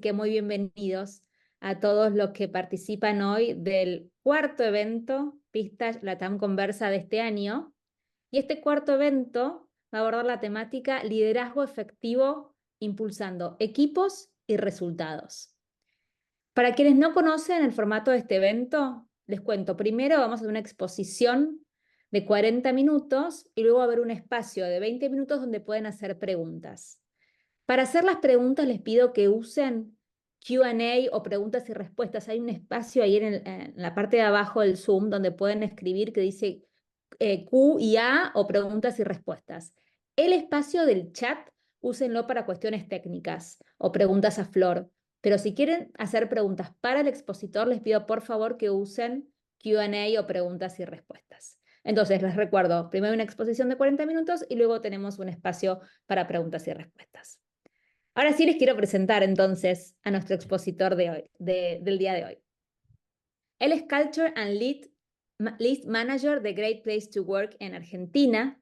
que muy bienvenidos a todos los que participan hoy del cuarto evento Pistas Latam Conversa de este año. Y este cuarto evento va a abordar la temática liderazgo efectivo impulsando equipos y resultados. Para quienes no conocen el formato de este evento, les cuento. Primero vamos a hacer una exposición de 40 minutos y luego va a haber un espacio de 20 minutos donde pueden hacer preguntas. Para hacer las preguntas les pido que usen Q&A o preguntas y respuestas. Hay un espacio ahí en la parte de abajo del Zoom donde pueden escribir que dice Q y A o preguntas y respuestas. El espacio del chat, úsenlo para cuestiones técnicas o preguntas a flor. Pero si quieren hacer preguntas para el expositor, les pido por favor que usen Q&A o preguntas y respuestas. Entonces, les recuerdo, primero una exposición de 40 minutos y luego tenemos un espacio para preguntas y respuestas. Ahora sí les quiero presentar entonces a nuestro expositor de hoy, del día de hoy. Él es Culture and Lead Manager de Great Place to Work en Argentina,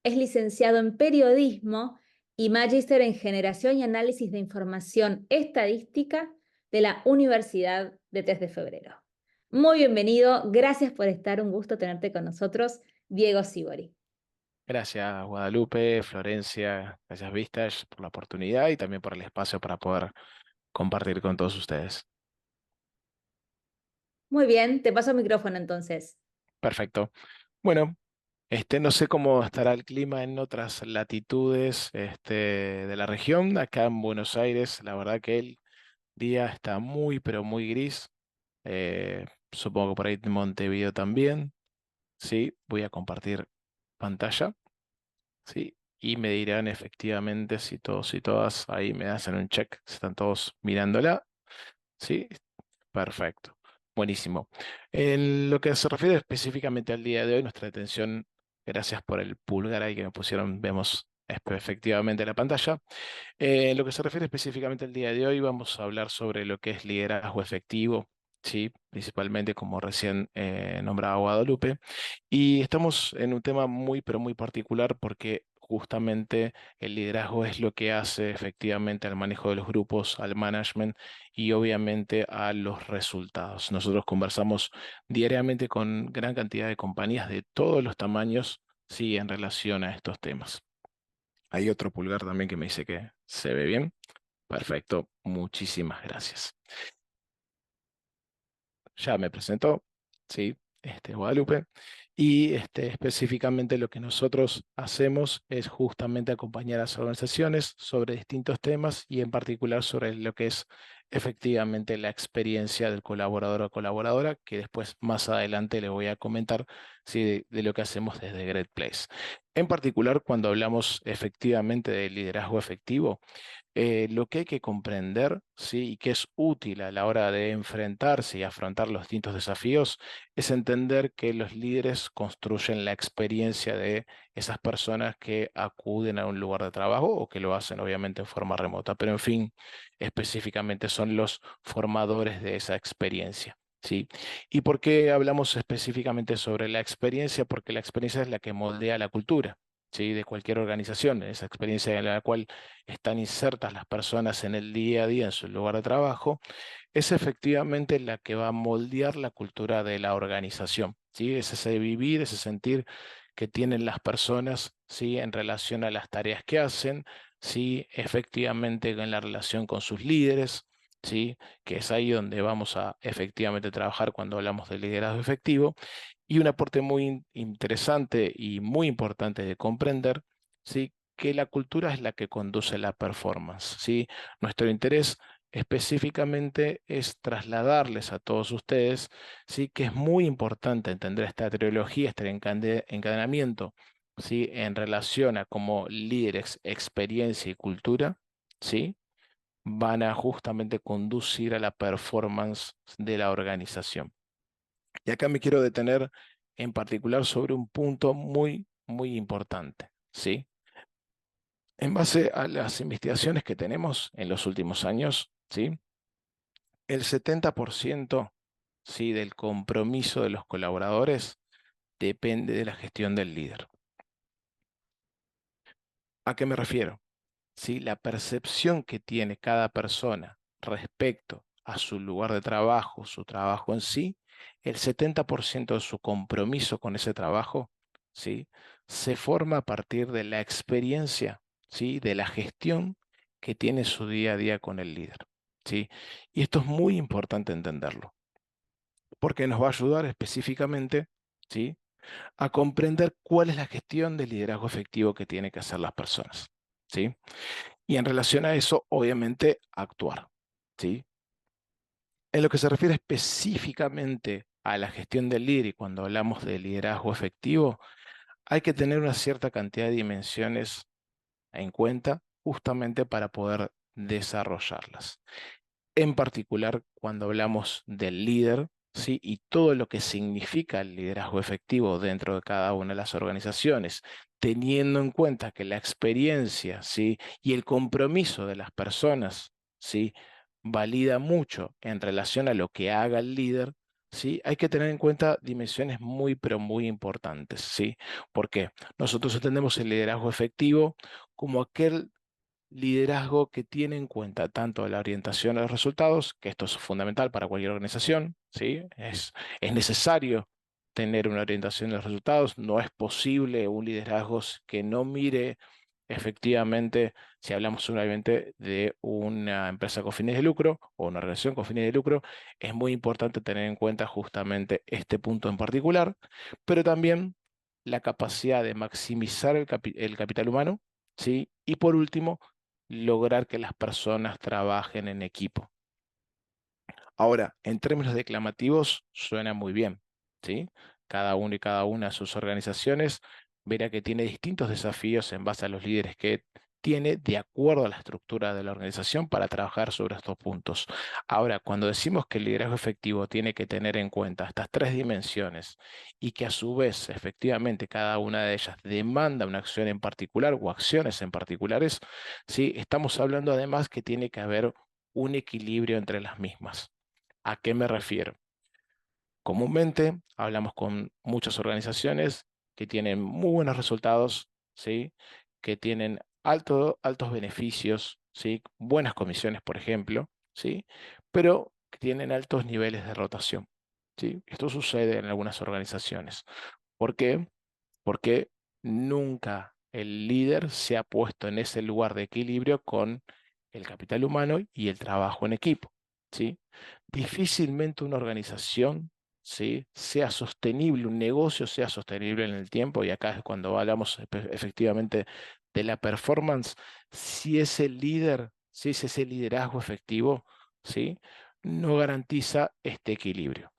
es licenciado en periodismo y magíster en generación y análisis de información estadística de la Universidad de 3 de Febrero. Muy bienvenido, gracias por estar, un gusto tenerte con nosotros, Diego Sivori. Gracias, Guadalupe, Florencia, gracias Vistas por la oportunidad y también por el espacio para poder compartir con todos ustedes. Muy bien, te paso el micrófono entonces. Perfecto. Bueno, no sé cómo estará el clima en otras latitudes, de la región. Acá en Buenos Aires, la verdad que el día está muy, pero muy gris. Supongo que por ahí en Montevideo también. Sí, voy a compartir pantalla. Sí, y me dirán efectivamente si todos y todas ahí me hacen un check, si están todos mirándola. Sí, perfecto. Buenísimo. En lo que se refiere específicamente al día de hoy, nuestra atención, gracias por el pulgar ahí que me pusieron, vemos efectivamente la pantalla. En lo que se refiere específicamente al día de hoy, vamos a hablar sobre lo que es liderazgo efectivo, sí, principalmente como recién nombraba Guadalupe. Y estamos en un tema muy, pero muy particular porque justamente el liderazgo es lo que hace efectivamente al manejo de los grupos, al management y obviamente a los resultados. Nosotros conversamos diariamente con gran cantidad de compañías de todos los tamaños, sí, en relación a estos temas. Hay otro pulgar también que me dice que se ve bien. Perfecto, muchísimas gracias. Ya me presentó, sí, Guadalupe, y específicamente lo que nosotros hacemos es justamente acompañar a las organizaciones sobre distintos temas y en particular sobre lo que es efectivamente la experiencia del colaborador o colaboradora, que después más adelante le voy a comentar, sí, de lo que hacemos desde Great Place. En particular, cuando hablamos efectivamente de liderazgo efectivo, lo que hay que comprender, ¿sí? Y que es útil a la hora de enfrentarse y afrontar los distintos desafíos, es entender que los líderes construyen la experiencia de esas personas que acuden a un lugar de trabajo o que lo hacen obviamente en forma remota, pero en fin, específicamente son los formadores de esa experiencia. ¿Sí? ¿Y por qué hablamos específicamente sobre la experiencia? Porque la experiencia es la que moldea la cultura. ¿Sí? De cualquier organización, esa experiencia en la cual están insertas las personas en el día a día, en su lugar de trabajo, es efectivamente la que va a moldear la cultura de la organización. ¿Sí? Es ese vivir, ese sentir que tienen las personas, ¿sí? En relación a las tareas que hacen, ¿sí? Efectivamente en la relación con sus líderes. ¿Sí? Que es ahí donde vamos a efectivamente trabajar cuando hablamos de liderazgo efectivo. Y un aporte muy interesante y muy importante de comprender, ¿sí? Que la cultura es la que conduce la performance, ¿sí? Nuestro interés específicamente es trasladarles a todos ustedes, ¿sí? Que es muy importante entender esta trilogía, este encadenamiento, ¿sí? En relación a cómo líderes, experiencia y cultura, ¿sí? Van a justamente conducir a la performance de la organización. Y acá me quiero detener en particular sobre un punto muy, muy importante, ¿sí? En base a las investigaciones que tenemos en los últimos años, ¿sí? El 70%, ¿sí? Del compromiso de los colaboradores depende de la gestión del líder. ¿A qué me refiero? ¿Sí? La percepción que tiene cada persona respecto a su lugar de trabajo, su trabajo en sí, el 70% de su compromiso con ese trabajo, ¿sí?, se forma a partir de la experiencia, ¿sí?, de la gestión que tiene su día a día con el líder, ¿sí? Y esto es muy importante entenderlo, porque nos va a ayudar específicamente, ¿sí?, a comprender cuál es la gestión de liderazgo efectivo que tienen que hacer las personas, ¿sí? Y en relación a eso, obviamente, actuar, ¿sí? En lo que se refiere específicamente a la gestión del líder y cuando hablamos de liderazgo efectivo, hay que tener una cierta cantidad de dimensiones en cuenta justamente para poder desarrollarlas. En particular, cuando hablamos del líder, ¿sí?, y todo lo que significa el liderazgo efectivo dentro de cada una de las organizaciones, teniendo en cuenta que la experiencia, ¿sí?, y el compromiso de las personas, ¿sí?, valida mucho en relación a lo que haga el líder, ¿sí?, hay que tener en cuenta dimensiones muy, pero muy importantes, ¿sí? Porque nosotros entendemos el liderazgo efectivo como aquel liderazgo que tiene en cuenta tanto la orientación a los resultados, que esto es fundamental para cualquier organización, ¿sí? Es necesario tener una orientación a los resultados, no es posible un liderazgo que no mire efectivamente, si hablamos solamente de una empresa con fines de lucro o una organización con fines de lucro, es muy importante tener en cuenta justamente este punto en particular, pero también la capacidad de maximizar el capital humano, ¿sí? Y por último, lograr que las personas trabajen en equipo. Ahora, en términos declamativos, suena muy bien, ¿sí? Cada uno y cada una de sus organizaciones verá que tiene distintos desafíos en base a los líderes que tiene de acuerdo a la estructura de la organización para trabajar sobre estos puntos. Ahora, cuando decimos que el liderazgo efectivo tiene que tener en cuenta estas tres dimensiones y que a su vez, efectivamente, cada una de ellas demanda una acción en particular o acciones en particulares, ¿sí?, estamos hablando además que tiene que haber un equilibrio entre las mismas. ¿A qué me refiero? Comúnmente hablamos con muchas organizaciones que tienen muy buenos resultados, ¿sí?, que tienen altos beneficios, ¿sí?, buenas comisiones, por ejemplo, ¿sí?, pero que tienen altos niveles de rotación, ¿sí? Esto sucede en algunas organizaciones. ¿Por qué? Porque nunca el líder se ha puesto en ese lugar de equilibrio con el capital humano y el trabajo en equipo, ¿sí? Difícilmente una organización, ¿sí?, sea sostenible, un negocio sea sostenible en el tiempo, y acá es cuando hablamos efectivamente de la performance, si ese líder, si es ese liderazgo efectivo, ¿sí?, no garantiza este equilibrio.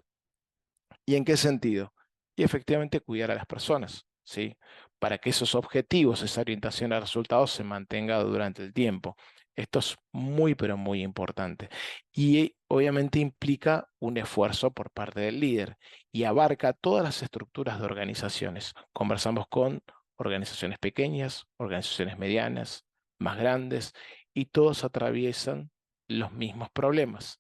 ¿Y en qué sentido? Y efectivamente cuidar a las personas, ¿sí? Para que esos objetivos, esa orientación a resultados se mantenga durante el tiempo. Esto es muy, pero muy importante. Y obviamente implica un esfuerzo por parte del líder y abarca todas las estructuras de organizaciones. Conversamos con organizaciones pequeñas, organizaciones medianas, más grandes, y todos atraviesan los mismos problemas.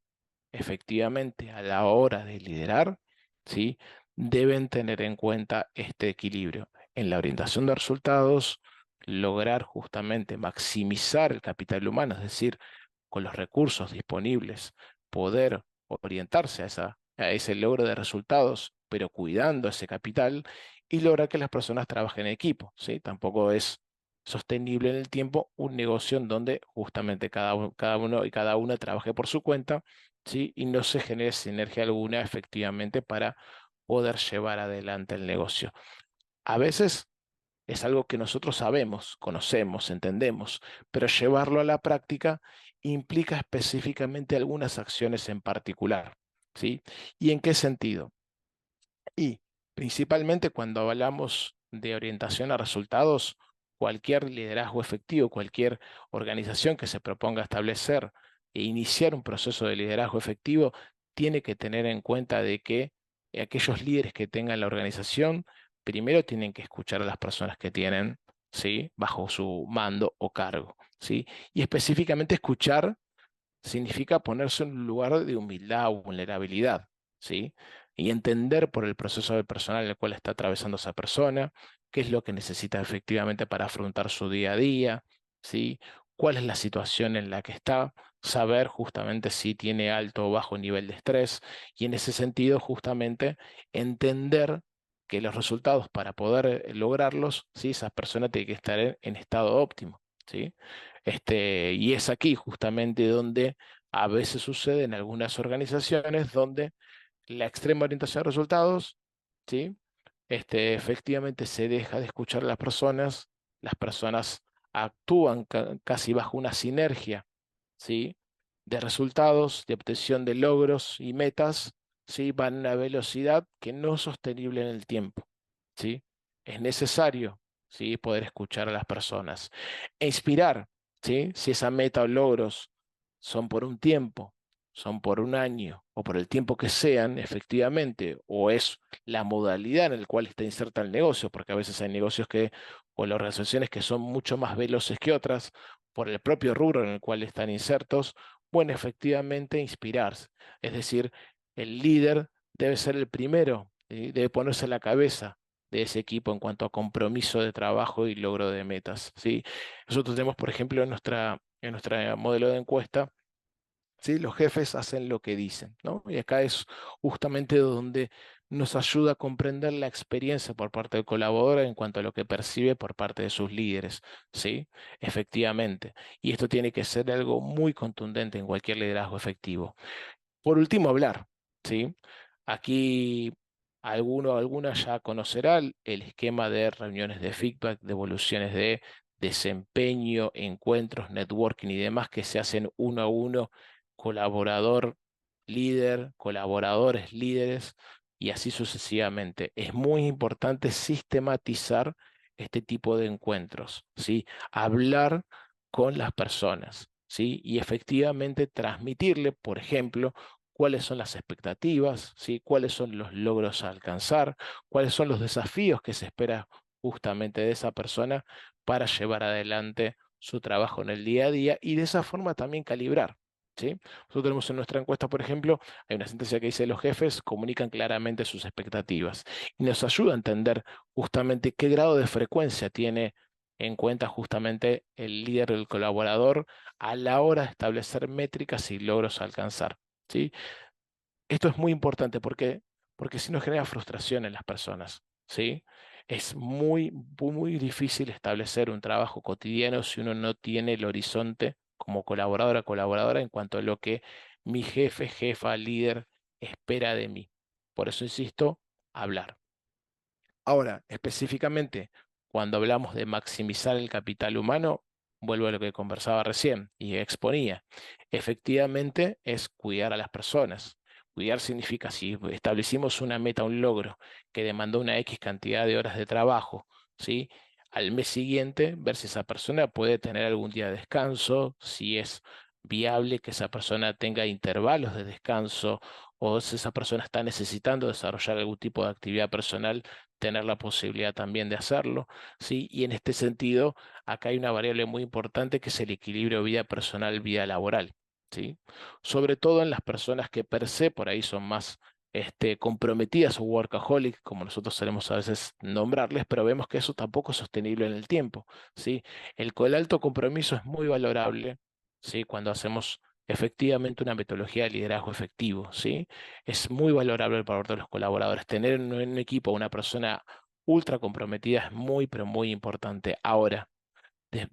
Efectivamente, a la hora de liderar, ¿sí?, deben tener en cuenta este equilibrio en la orientación de resultados, lograr justamente maximizar el capital humano, es decir, con los recursos disponibles, poder orientarse a ese logro de resultados, pero cuidando ese capital y lograr que las personas trabajen en equipo, ¿sí? Tampoco es sostenible en el tiempo un negocio en donde justamente cada uno y cada una trabaje por su cuenta, ¿sí?, y no se genere sinergia alguna efectivamente para poder llevar adelante el negocio. A veces es algo que nosotros sabemos, conocemos, entendemos, pero llevarlo a la práctica implica específicamente algunas acciones en particular, ¿sí? ¿Y en qué sentido? Y principalmente cuando hablamos de orientación a resultados, cualquier liderazgo efectivo, cualquier organización que se proponga establecer e iniciar un proceso de liderazgo efectivo, tiene que tener en cuenta de que aquellos líderes que tengan la organización, primero tienen que escuchar a las personas que tienen, ¿sí?, bajo su mando o cargo, ¿sí? Y específicamente escuchar significa ponerse en un lugar de humildad o vulnerabilidad, ¿sí? Y entender por el proceso de personal el cual está atravesando esa persona, qué es lo que necesita efectivamente para afrontar su día a día, ¿sí? cuál es la situación en la que está, saber justamente si tiene alto o bajo nivel de estrés y en ese sentido justamente entender que los resultados para poder lograrlos, ¿sí? Esa persona tiene que estar en estado óptimo, ¿sí? Y es aquí justamente donde a veces sucede en algunas organizaciones donde la extrema orientación a resultados, ¿sí? Efectivamente se deja de escuchar a las personas actúan casi bajo una sinergia, ¿sí? De resultados, de obtención de logros y metas, ¿sí? Van a una velocidad que no es sostenible en el tiempo, ¿sí? Es necesario, ¿sí? Poder escuchar a las personas e inspirar, ¿sí? Si esa meta o logros son por un tiempo, son por un año o por el tiempo que sean, efectivamente, o es la modalidad en la cual está inserta el negocio, porque a veces hay negocios que, o las organizaciones que son mucho más veloces que otras, por el propio rubro en el cual están insertos, bueno, efectivamente inspirarse. Es decir, el líder debe ser el primero, debe ponerse a la cabeza de ese equipo en cuanto a compromiso de trabajo y logro de metas, ¿sí? Nosotros tenemos, por ejemplo, en nuestra modelo de encuesta, ¿sí? Los jefes hacen lo que dicen, ¿no? Y acá es justamente donde nos ayuda a comprender la experiencia por parte del colaborador en cuanto a lo que percibe por parte de sus líderes, ¿sí? Efectivamente. Y esto tiene que ser algo muy contundente en cualquier liderazgo efectivo. Por último, hablar, ¿sí? Aquí alguna ya conocerá el esquema de reuniones de feedback, devoluciones de desempeño, encuentros, networking y demás que se hacen uno a uno, colaborador, líder, colaboradores, líderes y así sucesivamente. Es muy importante sistematizar este tipo de encuentros, ¿sí? Hablar con las personas, ¿sí? Y efectivamente transmitirle, por ejemplo, cuáles son las expectativas, ¿sí? Cuáles son los logros a alcanzar, cuáles son los desafíos que se espera justamente de esa persona para llevar adelante su trabajo en el día a día y de esa forma también calibrar, ¿sí? Nosotros tenemos en nuestra encuesta, por ejemplo, hay una sentencia que dice los jefes comunican claramente sus expectativas y nos ayuda a entender justamente qué grado de frecuencia tiene en cuenta justamente el líder del colaborador a la hora de establecer métricas y logros a alcanzar, ¿sí? Esto es muy importante porque si no genera frustración en las personas, ¿sí? Es muy difícil establecer un trabajo cotidiano si uno no tiene el horizonte como colaboradora en cuanto a lo que mi jefe, jefa, líder espera de mí. Por eso insisto, hablar. Ahora, específicamente, cuando hablamos de maximizar el capital humano, vuelvo a lo que conversaba recién y exponía. Efectivamente, es cuidar a las personas. Cuidar significa si establecimos una meta, un logro que demandó una X cantidad de horas de trabajo, ¿sí? Al mes siguiente, ver si esa persona puede tener algún día de descanso, si es viable que esa persona tenga intervalos de descanso o si esa persona está necesitando desarrollar algún tipo de actividad personal tener la posibilidad también de hacerlo, ¿sí? Y en este sentido, acá hay una variable muy importante que es el equilibrio vida personal, vida laboral, ¿sí? Sobre todo en las personas que per se por ahí son más comprometidas o workaholic, como nosotros solemos a veces nombrarles, pero vemos que eso tampoco es sostenible en el tiempo, ¿sí? El alto compromiso es muy valorable, ¿sí? Cuando hacemos efectivamente una metodología de liderazgo efectivo, ¿sí? Es muy valorable para todos los colaboradores. Tener en un equipo una persona ultra comprometida es muy, pero muy importante. Ahora,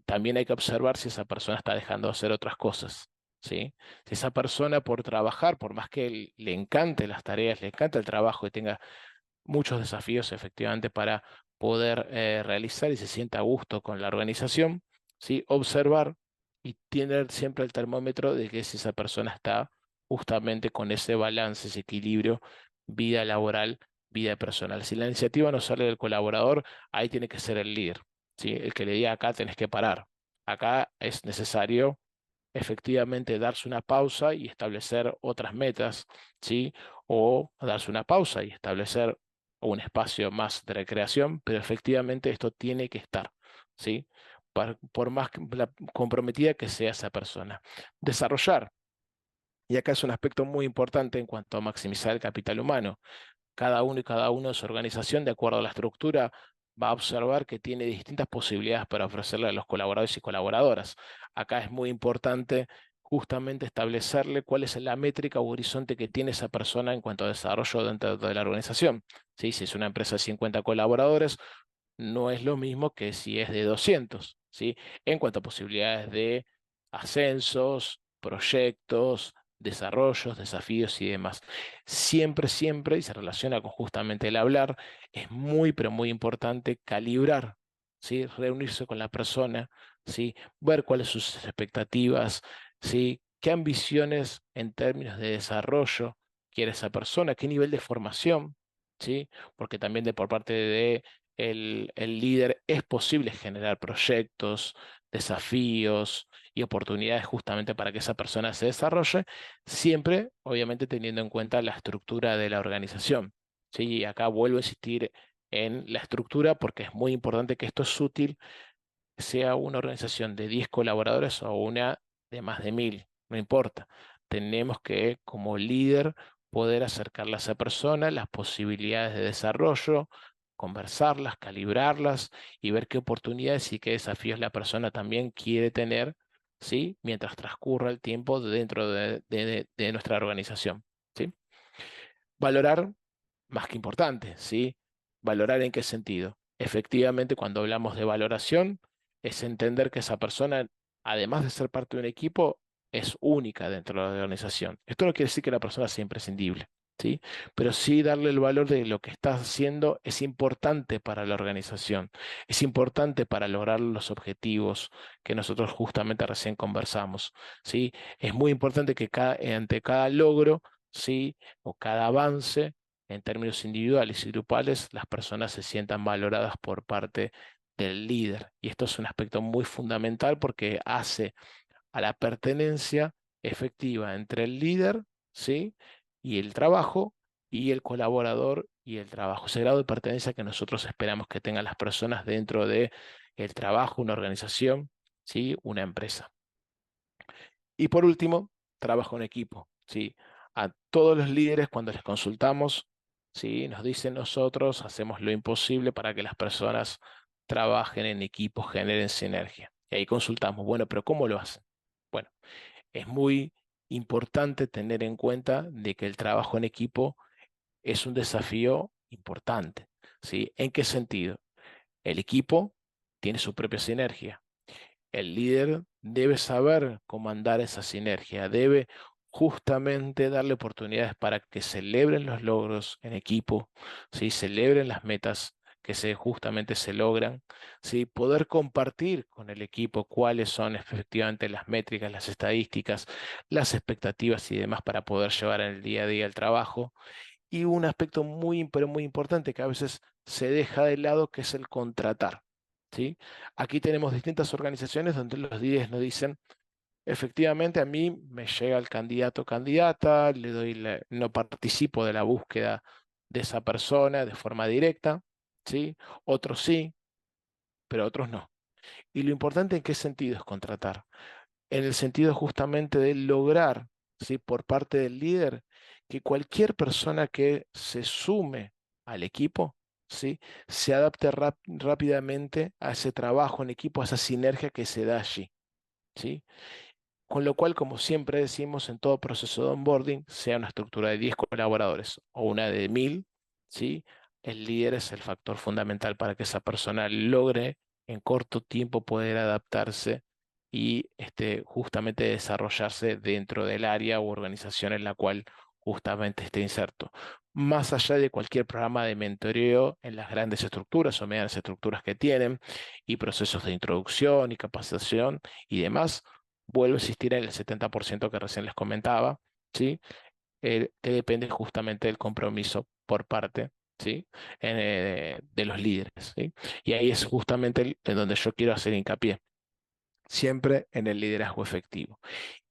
también hay que observar si esa persona está dejando de hacer otras cosas, ¿sí? Si esa persona por trabajar, por más que le encante las tareas, le encanta el trabajo y tenga muchos desafíos efectivamente para poder realizar y se sienta a gusto con la organización, ¿sí? Observar y tener siempre el termómetro de que si esa persona está justamente con ese balance, ese equilibrio, vida laboral, vida personal. Si la iniciativa no sale del colaborador, ahí tiene que ser el líder, ¿sí? El que le diga acá tenés que parar. Acá es necesario efectivamente darse una pausa y establecer otras metas, ¿sí? O darse una pausa y establecer un espacio más de recreación, pero efectivamente esto tiene que estar, ¿sí? Por más comprometida que sea esa persona. Desarrollar, y acá es un aspecto muy importante en cuanto a maximizar el capital humano. Cada uno y cada uno de su organización, de acuerdo a la estructura, va a observar que tiene distintas posibilidades para ofrecerle a los colaboradores y colaboradoras. Acá es muy importante justamente establecerle cuál es la métrica o horizonte que tiene esa persona en cuanto a desarrollo dentro de la organización. ¿Sí? Si es una empresa de 50 colaboradores, no es lo mismo que si es de 200, ¿sí? En cuanto a posibilidades de ascensos, proyectos, desarrollos, desafíos y demás. Siempre, siempre, y se relaciona con justamente el hablar, es muy, pero muy importante calibrar, ¿sí? Reunirse con la persona, ¿sí? Ver cuáles son sus expectativas, ¿sí? ¿Qué ambiciones en términos de desarrollo quiere esa persona? ¿Qué nivel de formación? ¿Sí? Porque también por parte de el líder es posible generar proyectos, desafíos y oportunidades justamente para que esa persona se desarrolle, siempre obviamente teniendo en cuenta la estructura de la organización. ¿Sí? Y acá vuelvo a insistir en la estructura porque es muy importante que esto es útil, sea una organización de 10 colaboradores o una de más de 1000, no importa. Tenemos que, como líder, poder acercarle a esa persona las posibilidades de desarrollo, conversarlas, calibrarlas y ver qué oportunidades y qué desafíos la persona también quiere tener, ¿sí? Mientras transcurra el tiempo dentro de nuestra organización, ¿sí? Valorar más que importante, ¿sí? ¿Valorar en qué sentido? Efectivamente, cuando hablamos de valoración, es entender que esa persona, además de ser parte de un equipo, es única dentro de la organización. Esto no quiere decir que la persona sea imprescindible, ¿sí? Pero sí darle el valor de lo que está haciendo es importante para la organización, es importante para lograr los objetivos que nosotros justamente recién conversamos, ¿sí? Es muy importante que ante cada logro, ¿sí? O cada avance, en términos individuales y grupales, las personas se sientan valoradas por parte del líder. Y esto es un aspecto muy fundamental porque hace a la pertenencia efectiva entre el líder, ¿sí? Y el trabajo, y el colaborador y el trabajo. Ese grado de pertenencia que nosotros esperamos que tengan las personas dentro de el trabajo, una organización, ¿sí? Una empresa. Y por último, trabajo en equipo, ¿sí? A todos los líderes cuando les consultamos, ¿sí? Nos dicen nosotros hacemos lo imposible para que las personas trabajen en equipo, generen sinergia. Y ahí consultamos, bueno, pero ¿cómo lo hacen? Bueno, es muy importante tener en cuenta de que el trabajo en equipo es un desafío importante, ¿sí? ¿En qué sentido? El equipo tiene su propia sinergia. El líder debe saber comandar esa sinergia, debe justamente darle oportunidades para que celebren los logros en equipo, ¿sí? Celebren las metas que justamente se logran, ¿sí? Poder compartir con el equipo cuáles son efectivamente las métricas, las estadísticas, las expectativas y demás para poder llevar en el día a día el trabajo. Y un aspecto muy, pero muy importante que a veces se deja de lado, que es el contratar. ¿Sí? Aquí tenemos distintas organizaciones donde los líderes nos dicen, efectivamente a mí me llega el candidato o candidata, no participo de la búsqueda de esa persona de forma directa, ¿sí? Otros sí, pero otros no. Y lo importante en qué sentido es contratar, en el sentido justamente de lograr, ¿sí? Por parte del líder, que cualquier persona que se sume al equipo, ¿sí? Se adapte rápidamente a ese trabajo en equipo, a esa sinergia que se da allí, ¿sí? Con lo cual, como siempre decimos en todo proceso de onboarding, sea una estructura de 10 colaboradores o una de 1000, ¿sí? El líder es el factor fundamental para que esa persona logre en corto tiempo poder adaptarse y justamente desarrollarse dentro del área u organización en la cual justamente esté inserto. Más allá de cualquier programa de mentoreo en las grandes estructuras o medianas estructuras que tienen y procesos de introducción y capacitación y demás, vuelvo a insistir en el 70% que recién les comentaba, ¿sí? Que depende justamente del compromiso por parte, ¿sí? De los líderes, ¿sí? Y ahí es justamente en donde yo quiero hacer hincapié, siempre en el liderazgo efectivo.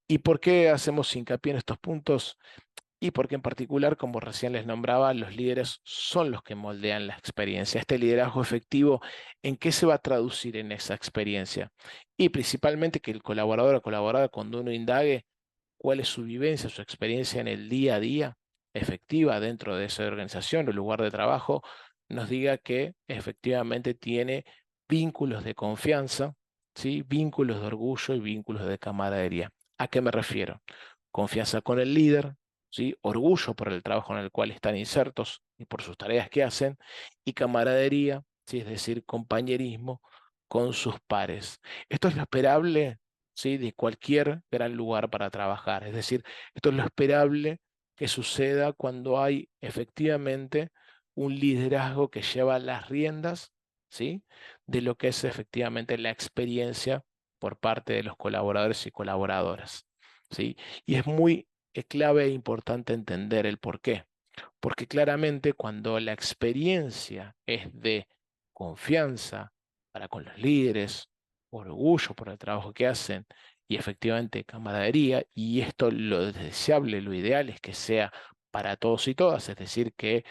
¿Y por qué hacemos hincapié en estos puntos? Y porque en particular, como recién les nombraba, los líderes son los que moldean la experiencia. Este liderazgo efectivo, ¿en qué se va a traducir en esa experiencia? Y principalmente que el colaborador o colaboradora, cuando uno indague cuál es su vivencia, su experiencia en el día a día efectiva dentro de esa organización o lugar de trabajo, nos diga que efectivamente tiene vínculos de confianza, ¿sí? Vínculos de orgullo y vínculos de camaradería. ¿A qué me refiero? Confianza con el líder, ¿sí? Orgullo por el trabajo en el cual están insertos y por sus tareas que hacen, y camaradería, ¿sí? Es decir, compañerismo con sus pares. Esto es lo esperable, ¿sí? De cualquier gran lugar para trabajar. Es decir, esto es lo esperable que suceda cuando hay efectivamente un liderazgo que lleva las riendas, ¿sí? De lo que es efectivamente la experiencia por parte de los colaboradores y colaboradoras, ¿sí? Y es muy clave e importante entender el por qué. Porque claramente cuando la experiencia es de confianza para con los líderes, orgullo por el trabajo que hacen y efectivamente camaradería, y esto lo deseable, lo ideal es que sea para todos y todas, es decir, que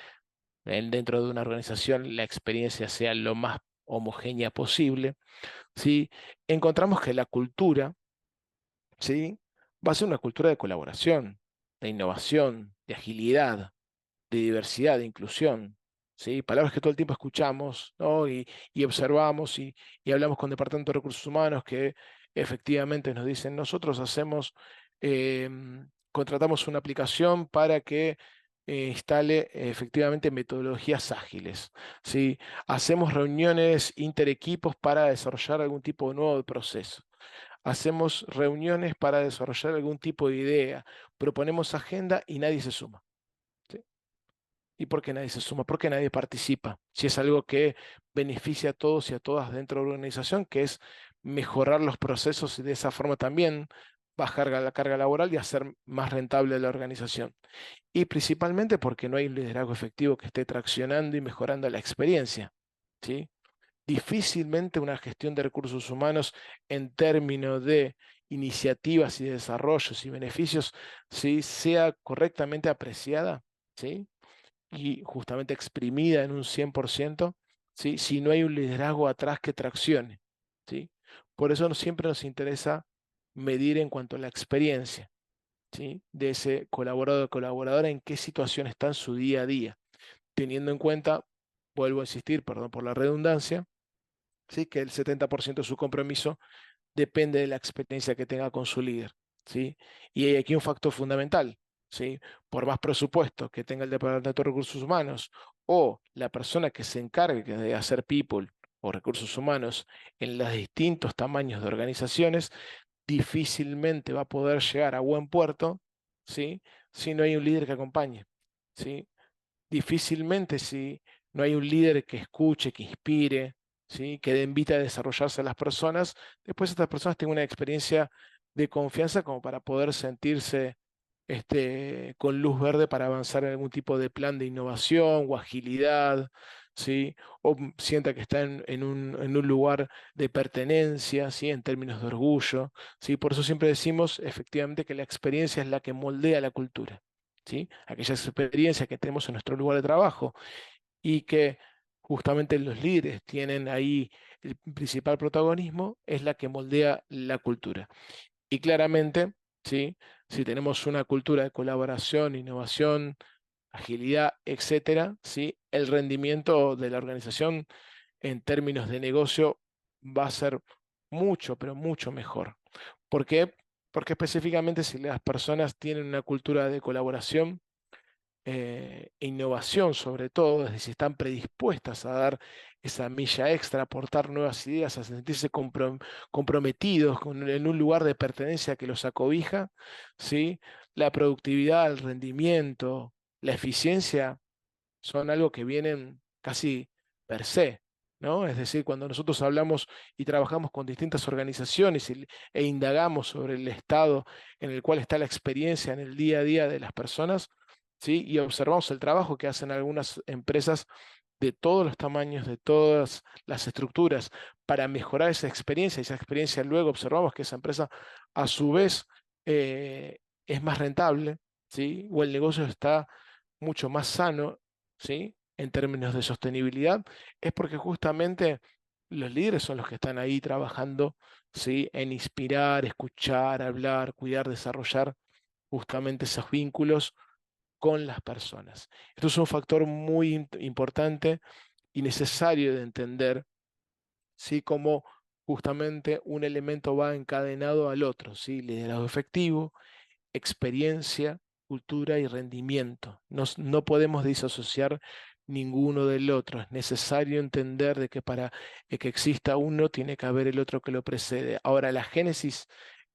dentro de una organización la experiencia sea lo más homogénea posible, ¿sí? Encontramos que la cultura, ¿sí? Va a ser una cultura de colaboración, de innovación, de agilidad, de diversidad, de inclusión, ¿sí? Palabras que todo el tiempo escuchamos, ¿no? Y observamos y hablamos con Departamento de Recursos Humanos que efectivamente nos dicen, nosotros hacemos, contratamos una aplicación para que instale efectivamente metodologías ágiles, ¿sí? Hacemos reuniones interequipos para desarrollar algún tipo de nuevo proceso. Hacemos reuniones para desarrollar algún tipo de idea, proponemos agenda y nadie se suma. ¿Sí? ¿Y por qué nadie se suma? ¿Por qué nadie participa? Si es algo que beneficia a todos y a todas dentro de la organización, que es mejorar los procesos y de esa forma también bajar la carga laboral y hacer más rentable la organización. Y principalmente porque no hay un liderazgo efectivo que esté traccionando y mejorando la experiencia, ¿sí? Difícilmente una gestión de recursos humanos en términos de iniciativas y desarrollos y beneficios, ¿sí? Sea correctamente apreciada, ¿sí? Y justamente exprimida en un 100%, ¿sí? Si no hay un liderazgo atrás que traccione, ¿sí? Por eso siempre nos interesa medir en cuanto a la experiencia, ¿sí? De ese colaborador o colaboradora, en qué situación está en su día a día, teniendo en cuenta, vuelvo a insistir, perdón por la redundancia, ¿sí? Que el 70% de su compromiso depende de la experiencia que tenga con su líder, ¿sí? Y hay aquí un factor fundamental, ¿sí? Por más presupuesto que tenga el Departamento de Recursos Humanos o la persona que se encargue de hacer people o recursos humanos en los distintos tamaños de organizaciones, difícilmente va a poder llegar a buen puerto, ¿sí? Si no hay un líder que acompañe, ¿sí? Difícilmente si no hay un líder que escuche, que inspire, ¿sí? Que invite a desarrollarse a las personas, después estas personas tengan una experiencia de confianza como para poder sentirse con luz verde para avanzar en algún tipo de plan de innovación o agilidad, ¿sí? O sienta que está en un lugar de pertenencia, ¿sí? En términos de orgullo, ¿sí? Por eso siempre decimos efectivamente que la experiencia es la que moldea la cultura, ¿sí? Aquella experiencia que tenemos en nuestro lugar de trabajo y que justamente los líderes tienen ahí el principal protagonismo, es la que moldea la cultura. Y claramente, ¿sí? Si tenemos una cultura de colaboración, innovación, agilidad, etcétera, ¿sí? El rendimiento de la organización en términos de negocio va a ser mucho, pero mucho mejor. ¿Por qué? Porque específicamente si las personas tienen una cultura de colaboración, e innovación sobre todo, es decir, están predispuestas a dar esa milla extra, a aportar nuevas ideas, a sentirse comprometidos en un lugar de pertenencia que los acobija, ¿sí? La productividad, el rendimiento, la eficiencia son algo que vienen casi per se, ¿no? Es decir, cuando nosotros hablamos y trabajamos con distintas organizaciones e indagamos sobre el estado en el cual está la experiencia en el día a día de las personas, ¿sí? Y observamos el trabajo que hacen algunas empresas de todos los tamaños, de todas las estructuras, para mejorar esa experiencia luego observamos que esa empresa a su vez es más rentable, ¿sí? O el negocio está mucho más sano, ¿sí? En términos de sostenibilidad, es porque justamente los líderes son los que están ahí trabajando, ¿sí? En inspirar, escuchar, hablar, cuidar, desarrollar justamente esos vínculos con las personas. Esto es un factor muy importante y necesario de entender, ¿sí? Cómo justamente un elemento va encadenado al otro, ¿sí? Liderazgo efectivo, experiencia, cultura y rendimiento. No podemos disasociar ninguno del otro. Es necesario entender de que para que exista uno tiene que haber el otro que lo precede. Ahora, la génesis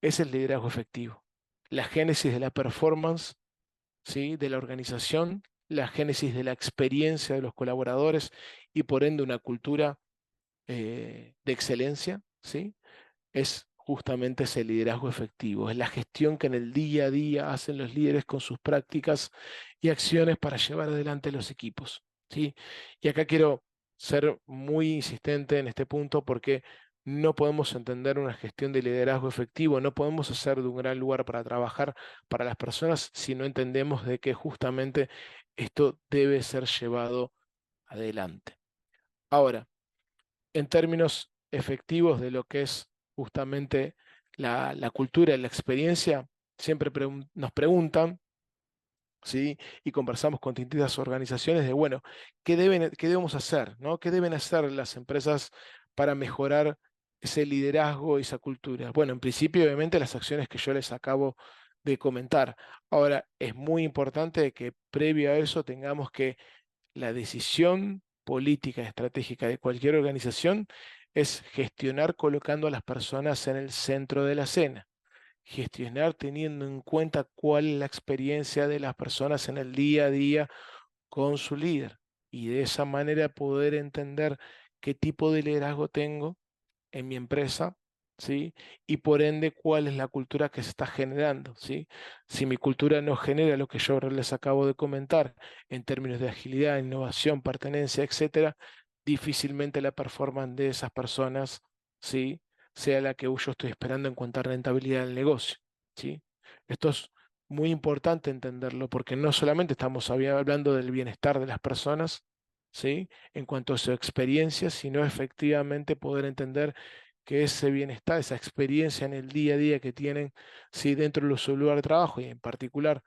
es el liderazgo efectivo. La génesis de la performance, ¿sí? De la organización, la génesis de la experiencia de los colaboradores y por ende una cultura de excelencia, ¿sí? Es justamente ese liderazgo efectivo, es la gestión que en el día a día hacen los líderes con sus prácticas y acciones para llevar adelante los equipos, ¿sí? Y acá quiero ser muy insistente en este punto porque no podemos entender una gestión de liderazgo efectivo, no podemos hacer de un gran lugar para trabajar para las personas si no entendemos de que justamente esto debe ser llevado adelante. Ahora, en términos efectivos de lo que es justamente la cultura y la experiencia, siempre nos preguntan, ¿sí? Y conversamos con distintas organizaciones de, bueno, qué debemos hacer, ¿no? ¿Qué deben hacer las empresas para mejorar ese liderazgo y esa cultura? Bueno, en principio, obviamente, las acciones que yo les acabo de comentar. Ahora, es muy importante que previo a eso tengamos que la decisión política estratégica de cualquier organización es gestionar colocando a las personas en el centro de la escena, gestionar teniendo en cuenta cuál es la experiencia de las personas en el día a día con su líder y de esa manera poder entender qué tipo de liderazgo tengo en mi empresa, ¿sí? Y por ende, cuál es la cultura que se está generando, ¿sí? Si mi cultura no genera lo que yo les acabo de comentar en términos de agilidad, innovación, pertenencia, etcétera, difícilmente la performance de esas personas, ¿sí? Sea la que yo estoy esperando en cuanto a rentabilidad del negocio, ¿sí? Esto es muy importante entenderlo porque no solamente estamos hablando del bienestar de las personas, ¿sí? En cuanto a su experiencia, sino efectivamente poder entender que ese bienestar, esa experiencia en el día a día que tienen, ¿sí? Dentro de su lugar de trabajo y en particular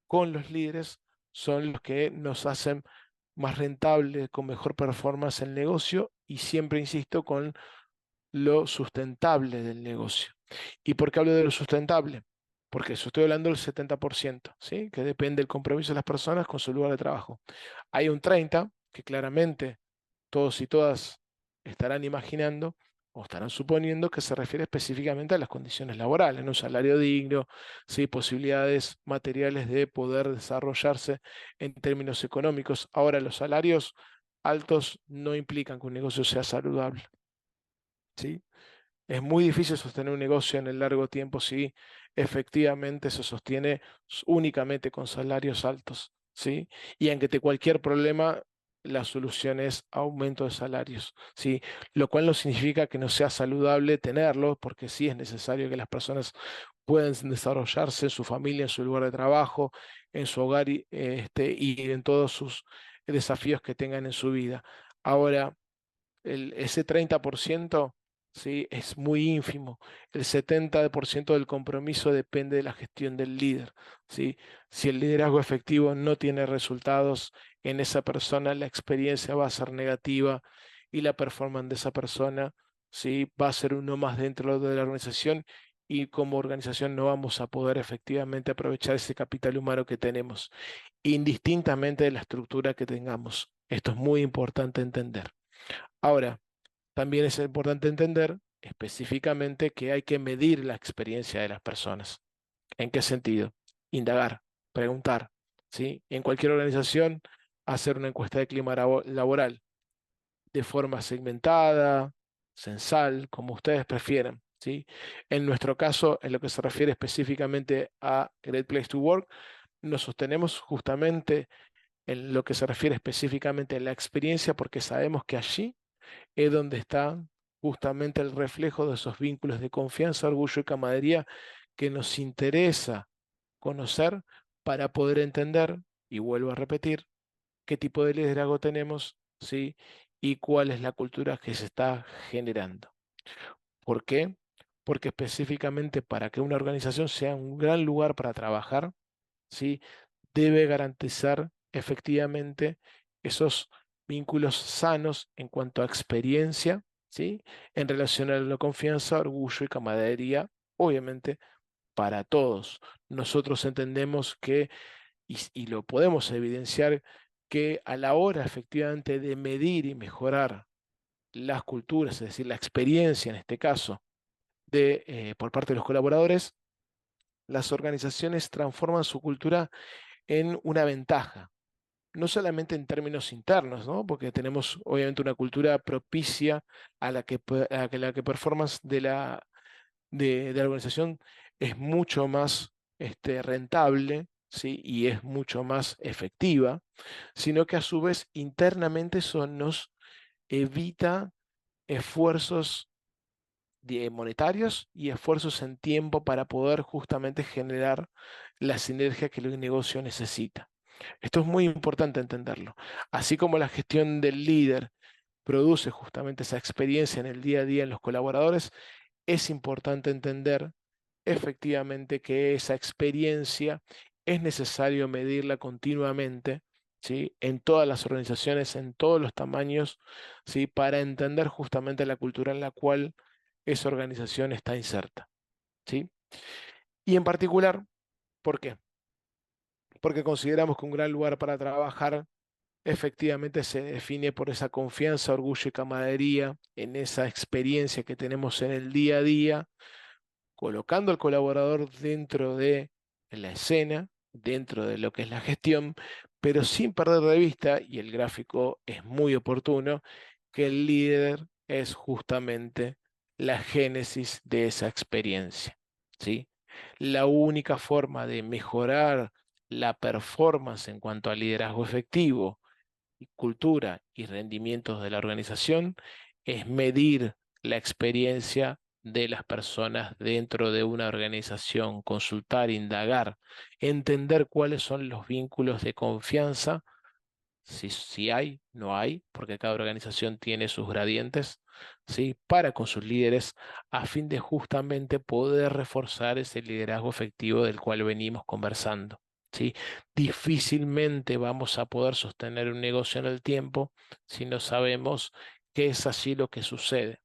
con los líderes, son los que nos hacen más rentables, con mejor performance el negocio y siempre insisto con lo sustentable del negocio. ¿Y por qué hablo de lo sustentable? Porque eso estoy hablando del 70%, ¿sí? Que depende del compromiso de las personas con su lugar de trabajo. Hay un 30% que claramente todos y todas estarán imaginando o estarán suponiendo que se refiere específicamente a las condiciones laborales, ¿no? Un salario digno, ¿sí? Posibilidades materiales de poder desarrollarse en términos económicos. Ahora, los salarios altos no implican que un negocio sea saludable, ¿sí? Es muy difícil sostener un negocio en el largo tiempo si efectivamente se sostiene únicamente con salarios altos, ¿sí? Y ante cualquier problema, la solución es aumento de salarios, ¿sí? Lo cual no significa que no sea saludable tenerlo, porque sí es necesario que las personas puedan desarrollarse en su familia, en su lugar de trabajo, en su hogar y en todos sus desafíos que tengan en su vida. Ahora, ese 30%, ¿sí? Es muy ínfimo. El 70% del compromiso depende de la gestión del líder, ¿sí? Si el liderazgo efectivo no tiene resultados en esa persona, la experiencia va a ser negativa y la performance de esa persona, ¿sí? Va a ser uno más dentro de la organización y como organización no vamos a poder efectivamente aprovechar ese capital humano que tenemos, indistintamente de la estructura que tengamos. Esto es muy importante entender. Ahora, también es importante entender específicamente que hay que medir la experiencia de las personas. ¿En qué sentido? Indagar, preguntar, ¿sí? En cualquier organización, hacer una encuesta de clima laboral de forma segmentada, censal, como ustedes prefieran, ¿sí? En nuestro caso, en lo que se refiere específicamente a Great Place to Work, nos sostenemos justamente en lo que se refiere específicamente a la experiencia porque sabemos que allí es donde está justamente el reflejo de esos vínculos de confianza, orgullo y camaradería que nos interesa conocer para poder entender, y vuelvo a repetir, qué tipo de liderazgo tenemos, ¿sí? Y cuál es la cultura que se está generando. ¿Por qué? Porque específicamente para que una organización sea un gran lugar para trabajar, ¿sí? Debe garantizar efectivamente esos vínculos sanos en cuanto a experiencia, ¿sí? En relación a la confianza, orgullo y camaradería, obviamente para todos. Nosotros entendemos que, y lo podemos evidenciar, que a la hora efectivamente de medir y mejorar las culturas, es decir, la experiencia en este caso, por parte de los colaboradores, las organizaciones transforman su cultura en una ventaja, no solamente en términos internos, ¿no? Porque tenemos obviamente una cultura propicia a la que performance de la organización es mucho más rentable, ¿sí? Y es mucho más efectiva, sino que a su vez internamente eso nos evita esfuerzos monetarios y esfuerzos en tiempo para poder justamente generar la sinergia que el negocio necesita. Esto es muy importante entenderlo. Así como la gestión del líder produce justamente esa experiencia en el día a día en los colaboradores, es importante entender efectivamente que esa experiencia es necesario medirla continuamente, ¿sí? En todas las organizaciones, en todos los tamaños, ¿sí? Para entender justamente la cultura en la cual esa organización está inserta, ¿sí? Y en particular, ¿por qué? Porque consideramos que un gran lugar para trabajar efectivamente se define por esa confianza, orgullo y camaradería, en esa experiencia que tenemos en el día a día, colocando al colaborador dentro de la escena, dentro de lo que es la gestión, pero sin perder de vista, y el gráfico es muy oportuno, que el líder es justamente la génesis de esa experiencia, ¿sí? La única forma de mejorar la performance en cuanto al liderazgo efectivo, y cultura y rendimientos de la organización es medir la experiencia de las personas dentro de una organización, consultar, indagar, entender cuáles son los vínculos de confianza, si hay, no hay, porque cada organización tiene sus gradientes, ¿sí? Para con sus líderes, a fin de justamente poder reforzar ese liderazgo efectivo del cual venimos conversando. ¿Sí? Difícilmente vamos a poder sostener un negocio en el tiempo si no sabemos qué es así lo que sucede.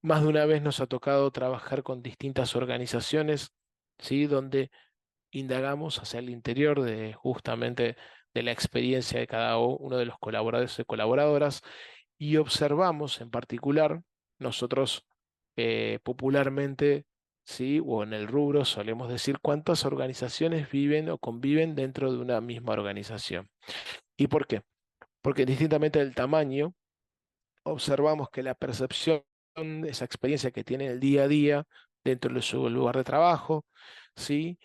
Más de una vez nos ha tocado trabajar con distintas organizaciones, ¿sí? Donde indagamos hacia el interior de justamente de la experiencia de cada uno de los colaboradores y colaboradoras y observamos en particular, nosotros popularmente, sí, o en el rubro solemos decir cuántas organizaciones viven o conviven dentro de una misma organización. ¿Y por qué? Porque distintamente del tamaño, observamos que la percepción de esa experiencia que tiene el día a día dentro de su lugar de trabajo, ¿sí?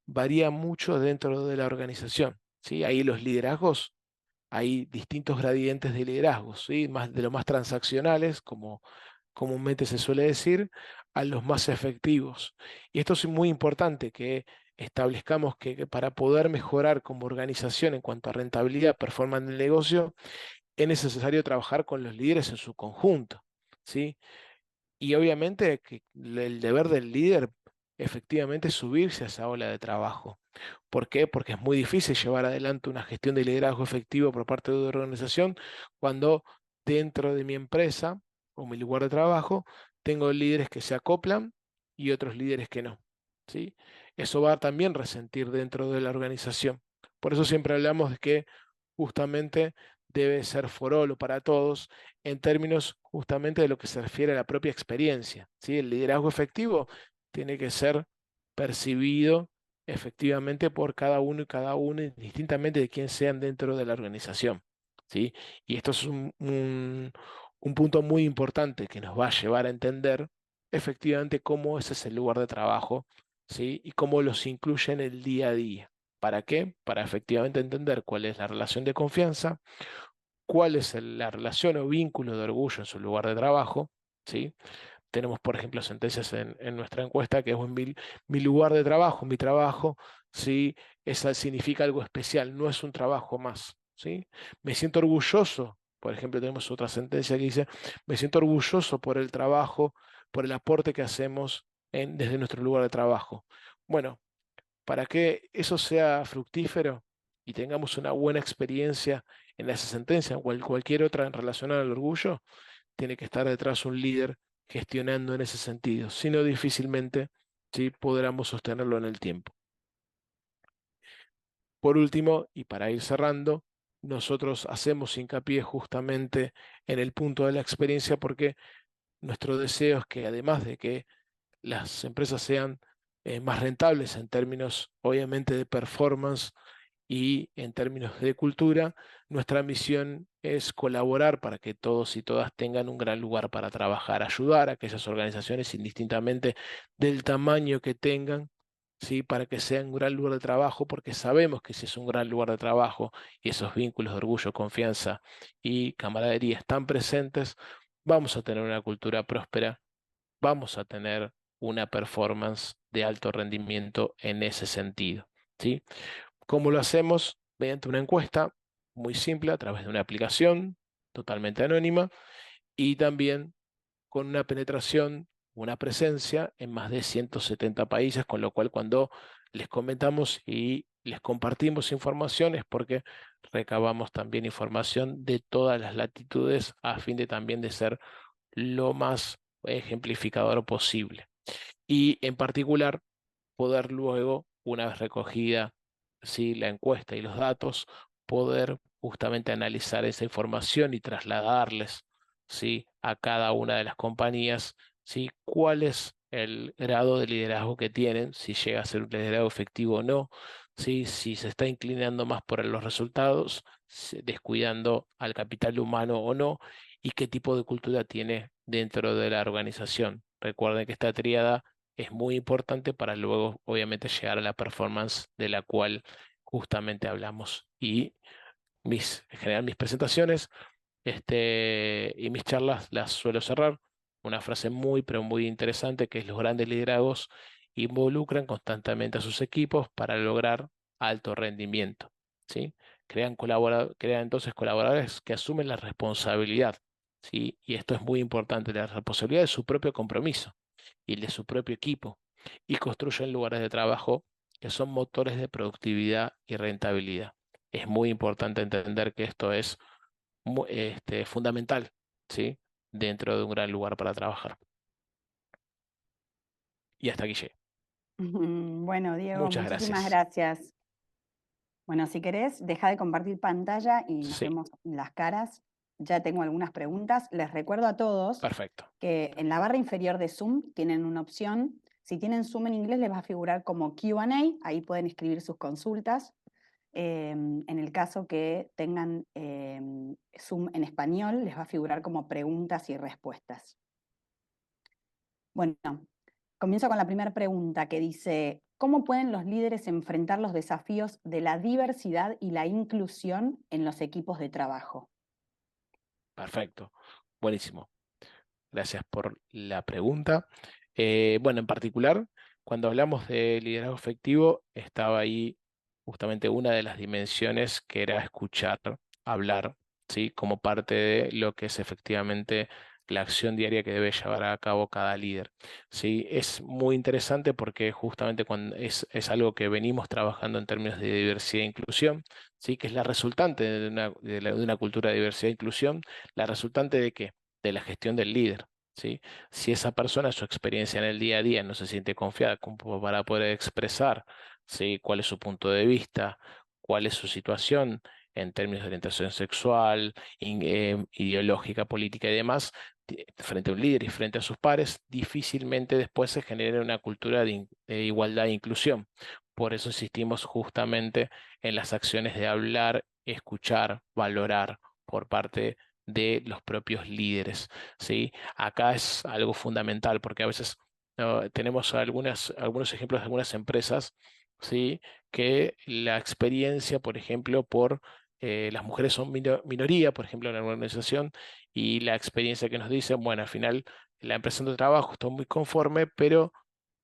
Varía mucho dentro de la organización, ¿sí? Ahí los liderazgos, hay distintos gradientes de liderazgos, ¿sí? Más de los más transaccionales, como comúnmente se suele decir, a los más efectivos. Y esto es muy importante que establezcamos que para poder mejorar como organización en cuanto a rentabilidad, performance del negocio, es necesario trabajar con los líderes en su conjunto, ¿sí? Y obviamente que el deber del líder efectivamente es subirse a esa ola de trabajo. ¿Por qué? Porque es muy difícil llevar adelante una gestión de liderazgo efectivo por parte de una organización cuando dentro de mi empresa o mi lugar de trabajo tengo líderes que se acoplan y otros líderes que no, ¿sí? Eso va a también resentir dentro de la organización. Por eso siempre hablamos de que justamente debe ser forolo para todos en términos justamente de lo que se refiere a la propia experiencia, ¿sí? El liderazgo efectivo tiene que ser percibido efectivamente por cada uno y cada uno, indistintamente de quién sean dentro de la organización, ¿sí? Y esto es un punto muy importante que nos va a llevar a entender efectivamente cómo ese es el lugar de trabajo, ¿sí? Y cómo los incluye en el día a día. ¿Para qué? Para efectivamente entender cuál es la relación de confianza, cuál es la relación o vínculo de orgullo en su lugar de trabajo, ¿sí? Tenemos, por ejemplo, sentencias en nuestra encuesta que es mi lugar de trabajo, mi trabajo, ¿sí? Esa significa algo especial, no es un trabajo más, ¿sí? Me siento orgulloso, por ejemplo, tenemos otra sentencia que dice, me siento orgulloso por el trabajo, por el aporte que hacemos desde nuestro lugar de trabajo. Bueno, para que eso sea fructífero y tengamos una buena experiencia en esa sentencia o en cualquier otra relacionada al orgullo, tiene que estar detrás un líder gestionando en ese sentido, si no difícilmente ¿sí? Podremos sostenerlo en el tiempo. Por último, y para ir cerrando, nosotros hacemos hincapié justamente en el punto de la experiencia porque nuestro deseo es que además de que las empresas sean más rentables en términos, obviamente, de performance y en términos de cultura, nuestra misión es colaborar para que todos y todas tengan un gran lugar para trabajar, ayudar a aquellas organizaciones indistintamente del tamaño que tengan, ¿sí? Para que sea un gran lugar de trabajo, porque sabemos que si es un gran lugar de trabajo y esos vínculos de orgullo, confianza y camaradería están presentes, vamos a tener una cultura próspera, vamos a tener una performance de alto rendimiento en ese sentido, ¿sí? ¿Cómo lo hacemos? Mediante una encuesta muy simple a través de una aplicación totalmente anónima y también con una penetración, una presencia en más de 170 países, con lo cual cuando les comentamos y les compartimos información es porque recabamos también información de todas las latitudes a fin de también de ser lo más ejemplificador posible. Y en particular poder luego, una vez recogida ¿sí? La encuesta y los datos, poder justamente analizar esa información y trasladarles ¿sí? A cada una de las compañías ¿sí? Cuál es el grado de liderazgo que tienen, si llega a ser un liderazgo efectivo o no, ¿sí? Si se está inclinando más por los resultados, descuidando al capital humano o no, y qué tipo de cultura tiene dentro de la organización. Recuerden que esta tríada es muy importante para luego, obviamente, llegar a la performance de la cual justamente hablamos. Y en general, mis presentaciones y mis charlas las suelo cerrar. Una frase muy, pero muy interesante que es los grandes liderazgos involucran constantemente a sus equipos para lograr alto rendimiento. ¿Sí? Crean entonces colaboradores que asumen la responsabilidad. ¿Sí? Y esto es muy importante, la responsabilidad de su propio compromiso y el de su propio equipo, y construyen lugares de trabajo que son motores de productividad y rentabilidad. Es muy importante entender que esto es fundamental, ¿sí? Dentro de un gran lugar para trabajar. Y hasta aquí llegué. Bueno, Diego, Muchas muchísimas gracias. gracias. Bueno, si querés, deja de compartir pantalla y nos Sí, vemos las caras. Ya tengo algunas preguntas. Les recuerdo a todos perfecto. que en la barra inferior de Zoom tienen una opción. Si tienen Zoom en inglés, les va a figurar como Q&A. Ahí pueden escribir sus consultas. En el caso que tengan Zoom en español, les va a figurar como preguntas y respuestas. Bueno, comienzo con la primera pregunta que dice, ¿cómo pueden los líderes enfrentar los desafíos de la diversidad y la inclusión en los equipos de trabajo? Perfecto. Buenísimo. Gracias por la pregunta. Bueno, en particular, cuando hablamos de liderazgo efectivo, estaba ahí justamente una de las dimensiones que era escuchar, hablar, ¿sí? Como parte de lo que es efectivamente la acción diaria que debe llevar a cabo cada líder. ¿Sí? Es muy interesante porque justamente cuando es algo que venimos trabajando en términos de diversidad e inclusión, ¿sí? Que es la resultante de una cultura de diversidad e inclusión, la resultante de qué de la gestión del líder, ¿sí? Si esa persona, su experiencia en el día a día, no se siente confiada como para poder expresar, ¿sí? Cuál es su punto de vista, cuál es su situación en términos de orientación sexual, ideológica, política y demás, frente a un líder y frente a sus pares, difícilmente después se genera una cultura de igualdad e inclusión. Por eso insistimos justamente en las acciones de hablar, escuchar, valorar por parte de los propios líderes, ¿sí? Acá es algo fundamental porque a veces tenemos algunos ejemplos de algunas empresas, ¿sí? Que la experiencia, por ejemplo, las mujeres son minoría, por ejemplo, en una organización, y la experiencia que nos dicen, bueno, al final la empresa de trabajo está muy conforme, pero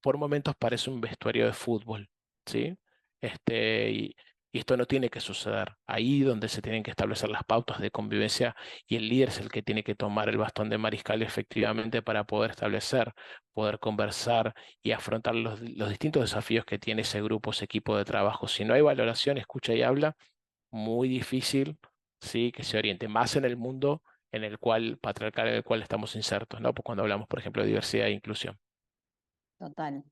por momentos parece un vestuario de fútbol, ¿sí? Y esto no tiene que suceder. Ahí donde se tienen que establecer las pautas de convivencia y el líder es el que tiene que tomar el bastón de mariscal efectivamente para poder establecer, poder conversar y afrontar los distintos desafíos que tiene ese grupo, ese equipo de trabajo. Si no hay valoración, escucha y habla, muy difícil, ¿sí? Que se oriente más en el mundo en el cual patriarcal en el cual estamos insertos, ¿no? Pues cuando hablamos, por ejemplo, de diversidad e inclusión. Total.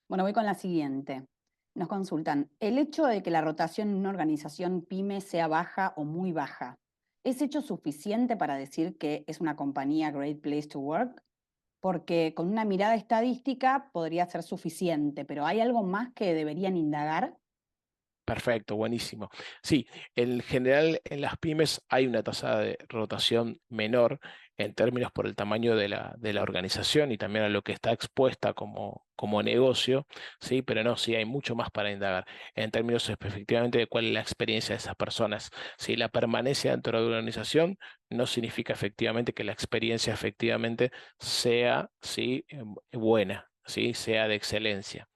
Bueno, voy con la siguiente. Nos consultan, ¿el hecho de que la rotación en una organización pyme sea baja o muy baja, es hecho suficiente para decir que es una compañía Great Place to Work? Porque con una mirada estadística podría ser suficiente, pero ¿hay algo más que deberían indagar? Perfecto, buenísimo. Sí, en general en las pymes hay una tasa de rotación menor en términos por el tamaño de la organización y también a lo que está expuesta como negocio, sí, pero no, sí hay mucho más para indagar en términos efectivamente de cuál es la experiencia de esas personas. Si la permanencia dentro de una organización no significa efectivamente que la experiencia efectivamente sea, sí, buena, sí, sea de excelencia.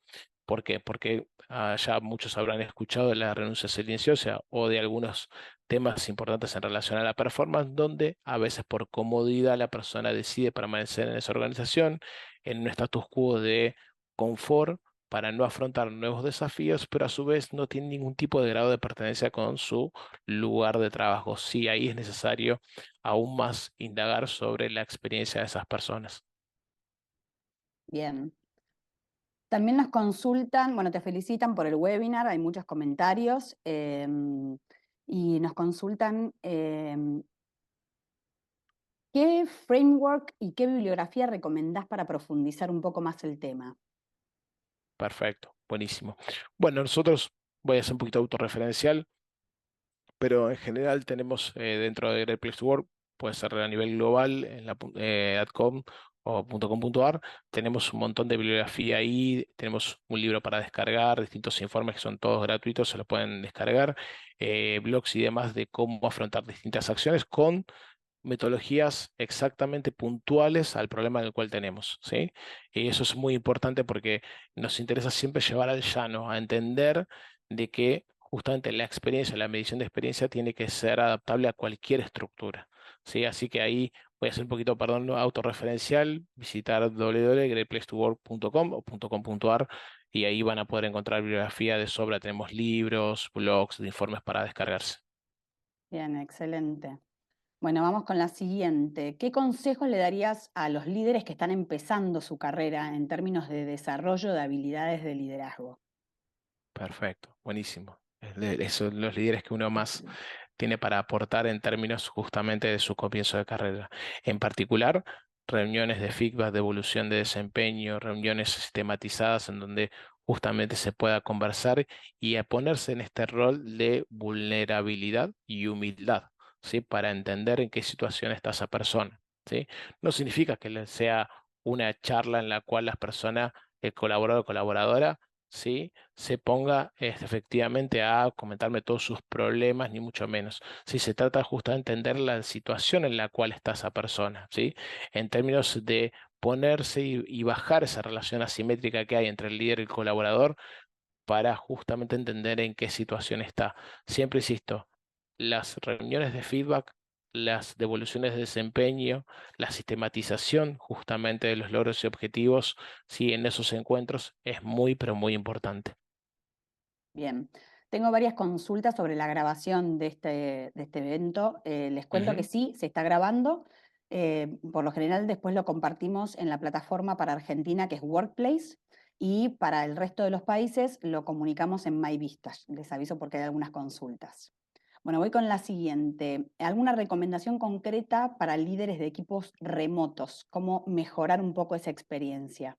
¿Por qué? Porque ya muchos habrán escuchado de la renuncia silenciosa o de algunos temas importantes en relación a la performance, donde a veces por comodidad la persona decide permanecer en esa organización, en un status quo de confort para no afrontar nuevos desafíos, pero a su vez no tiene ningún tipo de grado de pertenencia con su lugar de trabajo. Sí, ahí es necesario aún más indagar sobre la experiencia de esas personas. Bien. También nos consultan, bueno, te felicitan por el webinar, hay muchos comentarios, y nos consultan qué framework y qué bibliografía recomendás para profundizar un poco más el tema. Perfecto, buenísimo. Bueno, nosotros voy a hacer un poquito autorreferencial, pero en general tenemos dentro de Great Place to Work, puede ser a nivel global, en la .com o .com.ar, tenemos un montón de bibliografía ahí, tenemos un libro para descargar, distintos informes que son todos gratuitos, se los pueden descargar, blogs y demás de cómo afrontar distintas acciones con metodologías exactamente puntuales al problema en el cual tenemos, ¿sí? Y eso es muy importante porque nos interesa siempre llevar al llano, a entender de que justamente la experiencia, la medición de experiencia tiene que ser adaptable a cualquier estructura, ¿sí? Así que ahí voy a hacer un poquito, perdón, autorreferencial, visitar www.greatplacetowork.com o .com.ar y ahí van a poder encontrar bibliografía de sobra. Tenemos libros, blogs, de informes para descargarse. Bien, excelente. Bueno, vamos con la siguiente. ¿Qué consejos le darías a los líderes que están empezando su carrera en términos de desarrollo de habilidades de liderazgo? Perfecto, buenísimo. Esos son los líderes que uno más tiene para aportar en términos justamente de su comienzo de carrera. En particular, reuniones de feedback, de evolución de desempeño, reuniones sistematizadas en donde justamente se pueda conversar y a ponerse en este rol de vulnerabilidad y humildad, ¿sí? Para entender en qué situación está esa persona, ¿sí? No significa que sea una charla en la cual las personas, el colaborador o colaboradora, ¿sí? Se ponga efectivamente a comentarme todos sus problemas, ni mucho menos. Si se trata justo de entender la situación en la cual está esa persona, ¿sí? En términos de ponerse y bajar esa relación asimétrica que hay entre el líder y el colaborador para justamente entender en qué situación está. Siempre insisto, las reuniones de feedback, las devoluciones de desempeño, la sistematización justamente de los logros y objetivos, sí, en esos encuentros es muy, pero muy importante. Bien, tengo varias consultas sobre la grabación de este evento. Les cuento que Ujú. sí, se está grabando. Por lo general después lo compartimos en la plataforma para Argentina que es Workplace y para el resto de los países lo comunicamos en MyVistas. Les aviso porque hay algunas consultas. Bueno, voy con la siguiente. ¿Alguna recomendación concreta para líderes de equipos remotos? ¿Cómo mejorar un poco esa experiencia?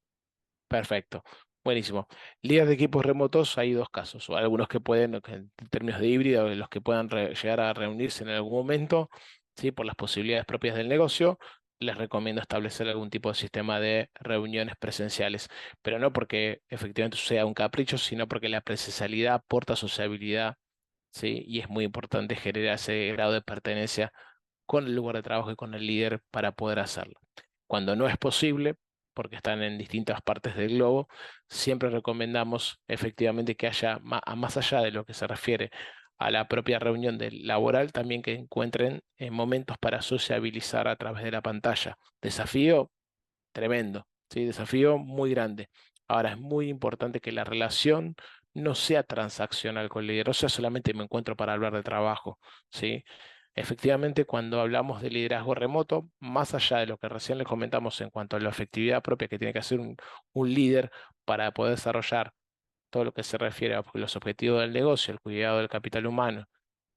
Perfecto, buenísimo. Líderes de equipos remotos, hay dos casos, o algunos que pueden, en términos de híbrido, los que puedan llegar a reunirse en algún momento, ¿sí? Por las posibilidades propias del negocio, les recomiendo establecer algún tipo de sistema de reuniones presenciales, pero no porque efectivamente sea un capricho, sino porque la presencialidad aporta sociabilidad, ¿sí? Y es muy importante generar ese grado de pertenencia con el lugar de trabajo y con el líder para poder hacerlo. Cuando no es posible, porque están en distintas partes del globo, siempre recomendamos efectivamente que haya, más allá de lo que se refiere a la propia reunión laboral, también que encuentren momentos para sociabilizar a través de la pantalla. Desafío tremendo, ¿sí? Desafío muy grande. Ahora es muy importante que la relación no sea transaccional con el líder, o sea, solamente me encuentro para hablar de trabajo, ¿sí? Efectivamente, cuando hablamos de liderazgo remoto, más allá de lo que recién les comentamos en cuanto a la efectividad propia que tiene que hacer un líder para poder desarrollar todo lo que se refiere a los objetivos del negocio, el cuidado del capital humano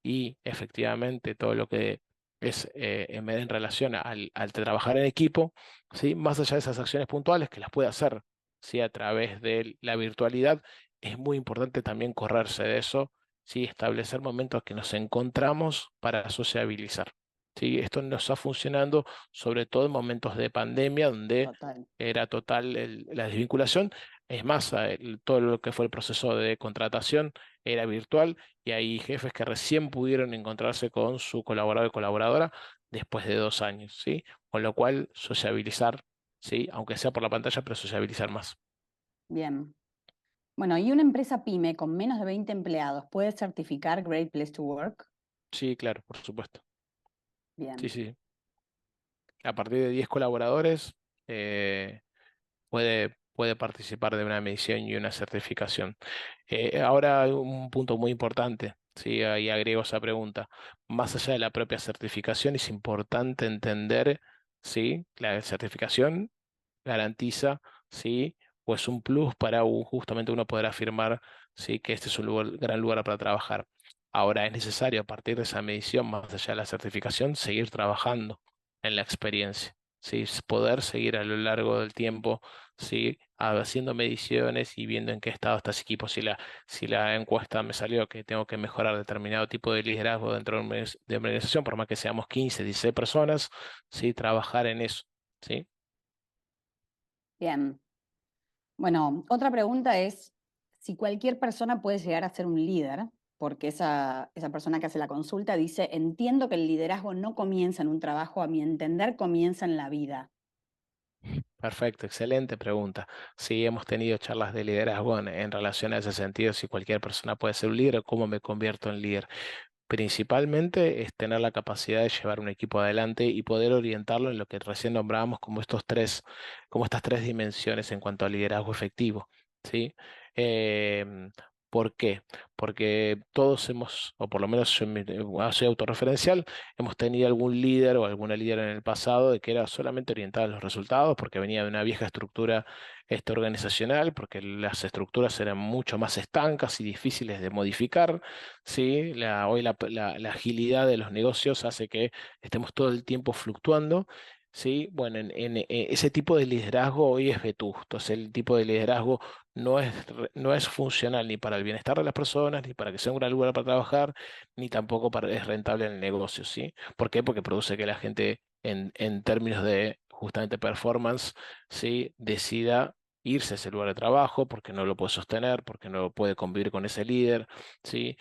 y efectivamente todo lo que es en relación al trabajar en equipo, ¿sí? Más allá de esas acciones puntuales que las puede hacer, ¿sí? A través de la virtualidad, es muy importante también correrse de eso, ¿sí? Establecer momentos que nos encontramos para sociabilizar. ¿Sí? Esto nos está funcionando sobre todo en momentos de pandemia donde Total. era total la desvinculación. Es más, todo lo que fue el proceso de contratación era virtual y hay jefes que recién pudieron encontrarse con su colaborador o colaboradora después de 2 años, ¿sí? Con lo cual, sociabilizar, ¿sí? Aunque sea por la pantalla, pero sociabilizar más. Bien. Bueno, ¿y una empresa pyme con menos de 20 empleados puede certificar Great Place to Work? Sí, claro, por supuesto. Sí, Bien, sí. A partir de 10 colaboradores, puede participar de una medición y una certificación. Ahora hay un punto muy importante, ¿sí? Ahí agrego esa pregunta. Más allá de la propia certificación, es importante entender, ¿sí? La certificación garantiza, ¿sí? O es un plus para justamente uno poder afirmar, ¿sí? Que este es un gran lugar para trabajar. Ahora es necesario, a partir de esa medición, más allá de la certificación, seguir trabajando en la experiencia, ¿sí? Poder seguir a lo largo del tiempo, ¿sí? Haciendo mediciones y viendo en qué estado está ese equipo. Si la encuesta me salió que tengo que mejorar determinado tipo de liderazgo dentro de una organización, por más que seamos 15, 16 personas, ¿sí? Trabajar en eso, ¿sí? bien. Bueno, otra pregunta es si cualquier persona puede llegar a ser un líder, porque esa persona que hace la consulta dice, entiendo que el liderazgo no comienza en un trabajo, a mi entender comienza en la vida. Perfecto, excelente pregunta. Sí, hemos tenido charlas de liderazgo en relación a ese sentido, si cualquier persona puede ser un líder o cómo me convierto en líder. Principalmente es tener la capacidad de llevar un equipo adelante y poder orientarlo en lo que recién nombrábamos como estas tres dimensiones en cuanto al liderazgo efectivo, ¿sí? Em, ¿Por qué? Porque todos hemos, o por lo menos yo soy autorreferencial, hemos tenido algún líder o alguna líder en el pasado de que era solamente orientada a los resultados, porque venía de una vieja estructura organizacional, porque las estructuras eran mucho más estancas y difíciles de modificar. Sí, hoy la agilidad de los negocios hace que estemos todo el tiempo fluctuando. Sí, bueno, ese tipo de liderazgo hoy es vetusto. Es el tipo de liderazgo no es funcional ni para el bienestar de las personas, ni para que sea un gran lugar para trabajar, ni tampoco es rentable en el negocio, ¿sí? ¿Por qué? Porque produce que la gente en términos de justamente performance, ¿sí? Decida irse a ese lugar de trabajo porque no lo puede sostener, porque no puede convivir con ese líder, ¿sí?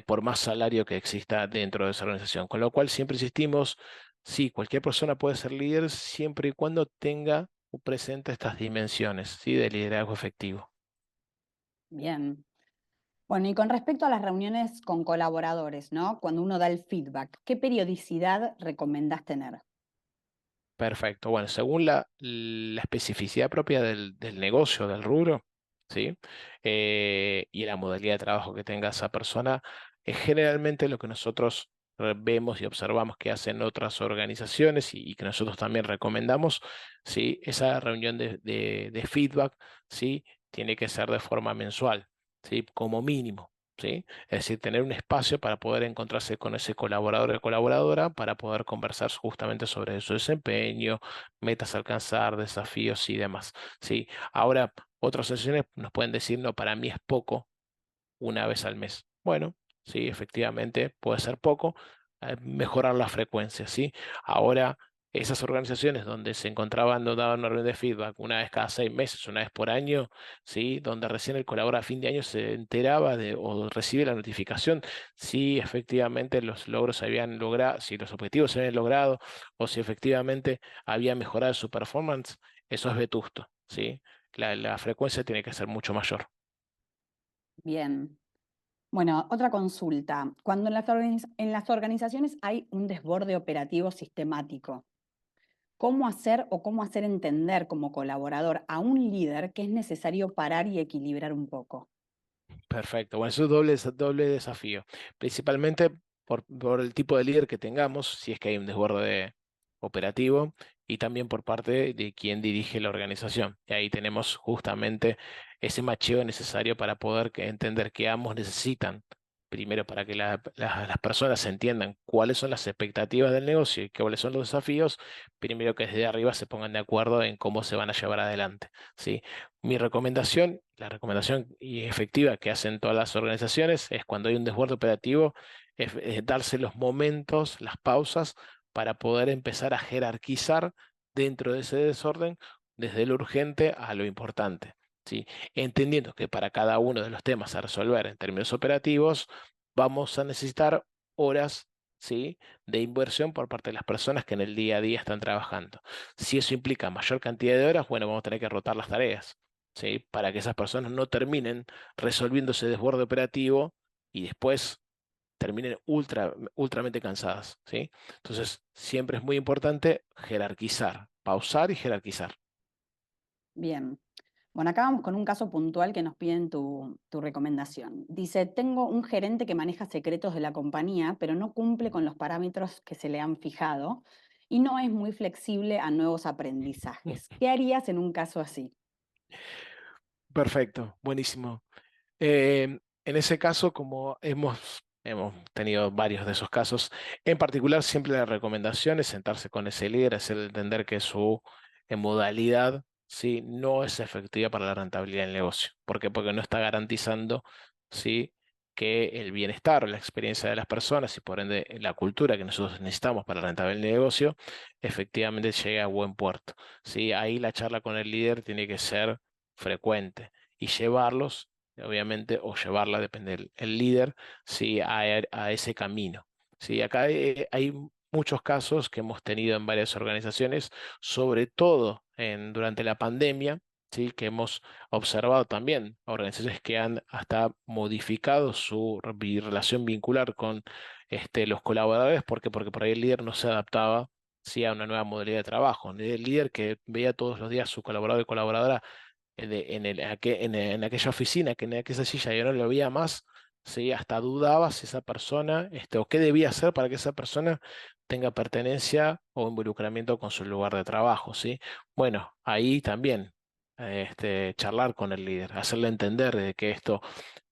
Por más salario que exista dentro de esa organización. Con lo cual siempre insistimos, sí, cualquier persona puede ser líder siempre y cuando tenga presente estas dimensiones, ¿sí? De liderazgo efectivo. Bien. Bueno, y con respecto a las reuniones con colaboradores, ¿no? Cuando uno da el feedback, ¿qué periodicidad recomendás tener? Perfecto. Bueno, según la especificidad propia del negocio, del rubro, ¿sí? Y la modalidad de trabajo que tenga esa persona, es generalmente lo que nosotros vemos y observamos que hacen otras organizaciones y que nosotros también recomendamos, ¿sí? Esa reunión de feedback, ¿sí? Tiene que ser de forma mensual, ¿sí? Como mínimo. ¿Sí? Es decir, tener un espacio para poder encontrarse con ese colaborador o colaboradora para poder conversar justamente sobre su desempeño, metas a alcanzar, desafíos y demás. ¿Sí? Ahora, otras sesiones nos pueden decir, no, para mí es poco una vez al mes. Bueno, sí, efectivamente puede ser poco, mejorar la frecuencia, ¿sí? Ahora, esas organizaciones donde se encontraban, donde daban una reunión de feedback una vez cada 6 meses, una vez por año, ¿sí? Donde recién el colaborador a fin de año se enteraba o recibe la notificación si efectivamente los logros se habían logrado, si los objetivos se habían logrado o si efectivamente había mejorado su performance, eso es vetusto, ¿sí? La frecuencia tiene que ser mucho mayor. Bien. Bueno, otra consulta. Cuando en las organizaciones hay un desborde operativo sistemático, ¿cómo hacer o cómo hacer entender como colaborador a un líder que es necesario parar y equilibrar un poco? Perfecto, bueno, eso es doble desafío. Principalmente por el tipo de líder que tengamos, si es que hay un desborde operativo, y también por parte de quien dirige la organización. Y ahí tenemos justamente ese macheo necesario para poder entender que ambos necesitan, primero para que las personas entiendan cuáles son las expectativas del negocio y cuáles son los desafíos, primero que desde arriba se pongan de acuerdo en cómo se van a llevar adelante, ¿sí? Mi recomendación, la recomendación y efectiva que hacen todas las organizaciones es cuando hay un desborde operativo, es darse los momentos, las pausas para poder empezar a jerarquizar dentro de ese desorden desde lo urgente a lo importante, ¿sí? Entendiendo que para cada uno de los temas a resolver en términos operativos vamos a necesitar horas, ¿sí?, de inversión por parte de las personas que en el día a día están trabajando. Si eso implica mayor cantidad de horas, bueno, vamos a tener que rotar las tareas, ¿sí?, para que esas personas no terminen resolviendo ese desborde operativo y después terminen ultramente cansadas, ¿sí? Entonces, siempre es muy importante jerarquizar, pausar y jerarquizar. Bien. Bueno, acá vamos con un caso puntual que nos piden tu recomendación. Dice, tengo un gerente que maneja secretos de la compañía, pero no cumple con los parámetros que se le han fijado y no es muy flexible a nuevos aprendizajes. ¿Qué harías en un caso así? Perfecto, buenísimo. En ese caso, como hemos tenido varios de esos casos, en particular siempre la recomendación es sentarse con ese líder, hacer entender que su modalidad, ¿sí?, no es efectiva para la rentabilidad del negocio. ¿Por qué? Porque no está garantizando, ¿sí?, que el bienestar o la experiencia de las personas y por ende la cultura que nosotros necesitamos para la rentabilidad del negocio efectivamente llegue a buen puerto, ¿sí? Ahí la charla con el líder tiene que ser frecuente y llevarlos obviamente, o llevarla, depende del el líder, ¿sí?, a ese camino. ¿Sí? Acá hay muchos casos que hemos tenido en varias organizaciones, sobre todo durante la pandemia, ¿sí?, que hemos observado también organizaciones que han hasta modificado su relación vincular con los colaboradores. ¿Por qué? Porque por ahí el líder no se adaptaba, ¿sí?, a una nueva modalidad de trabajo. El líder que veía todos los días a su colaborador y colaboradora en aquella oficina, que en aquella silla yo no lo veía más, ¿sí? Hasta dudaba si esa persona, o qué debía hacer para que esa persona tenga pertenencia o involucramiento con su lugar de trabajo, ¿sí? Bueno, ahí también, charlar con el líder, hacerle entender de que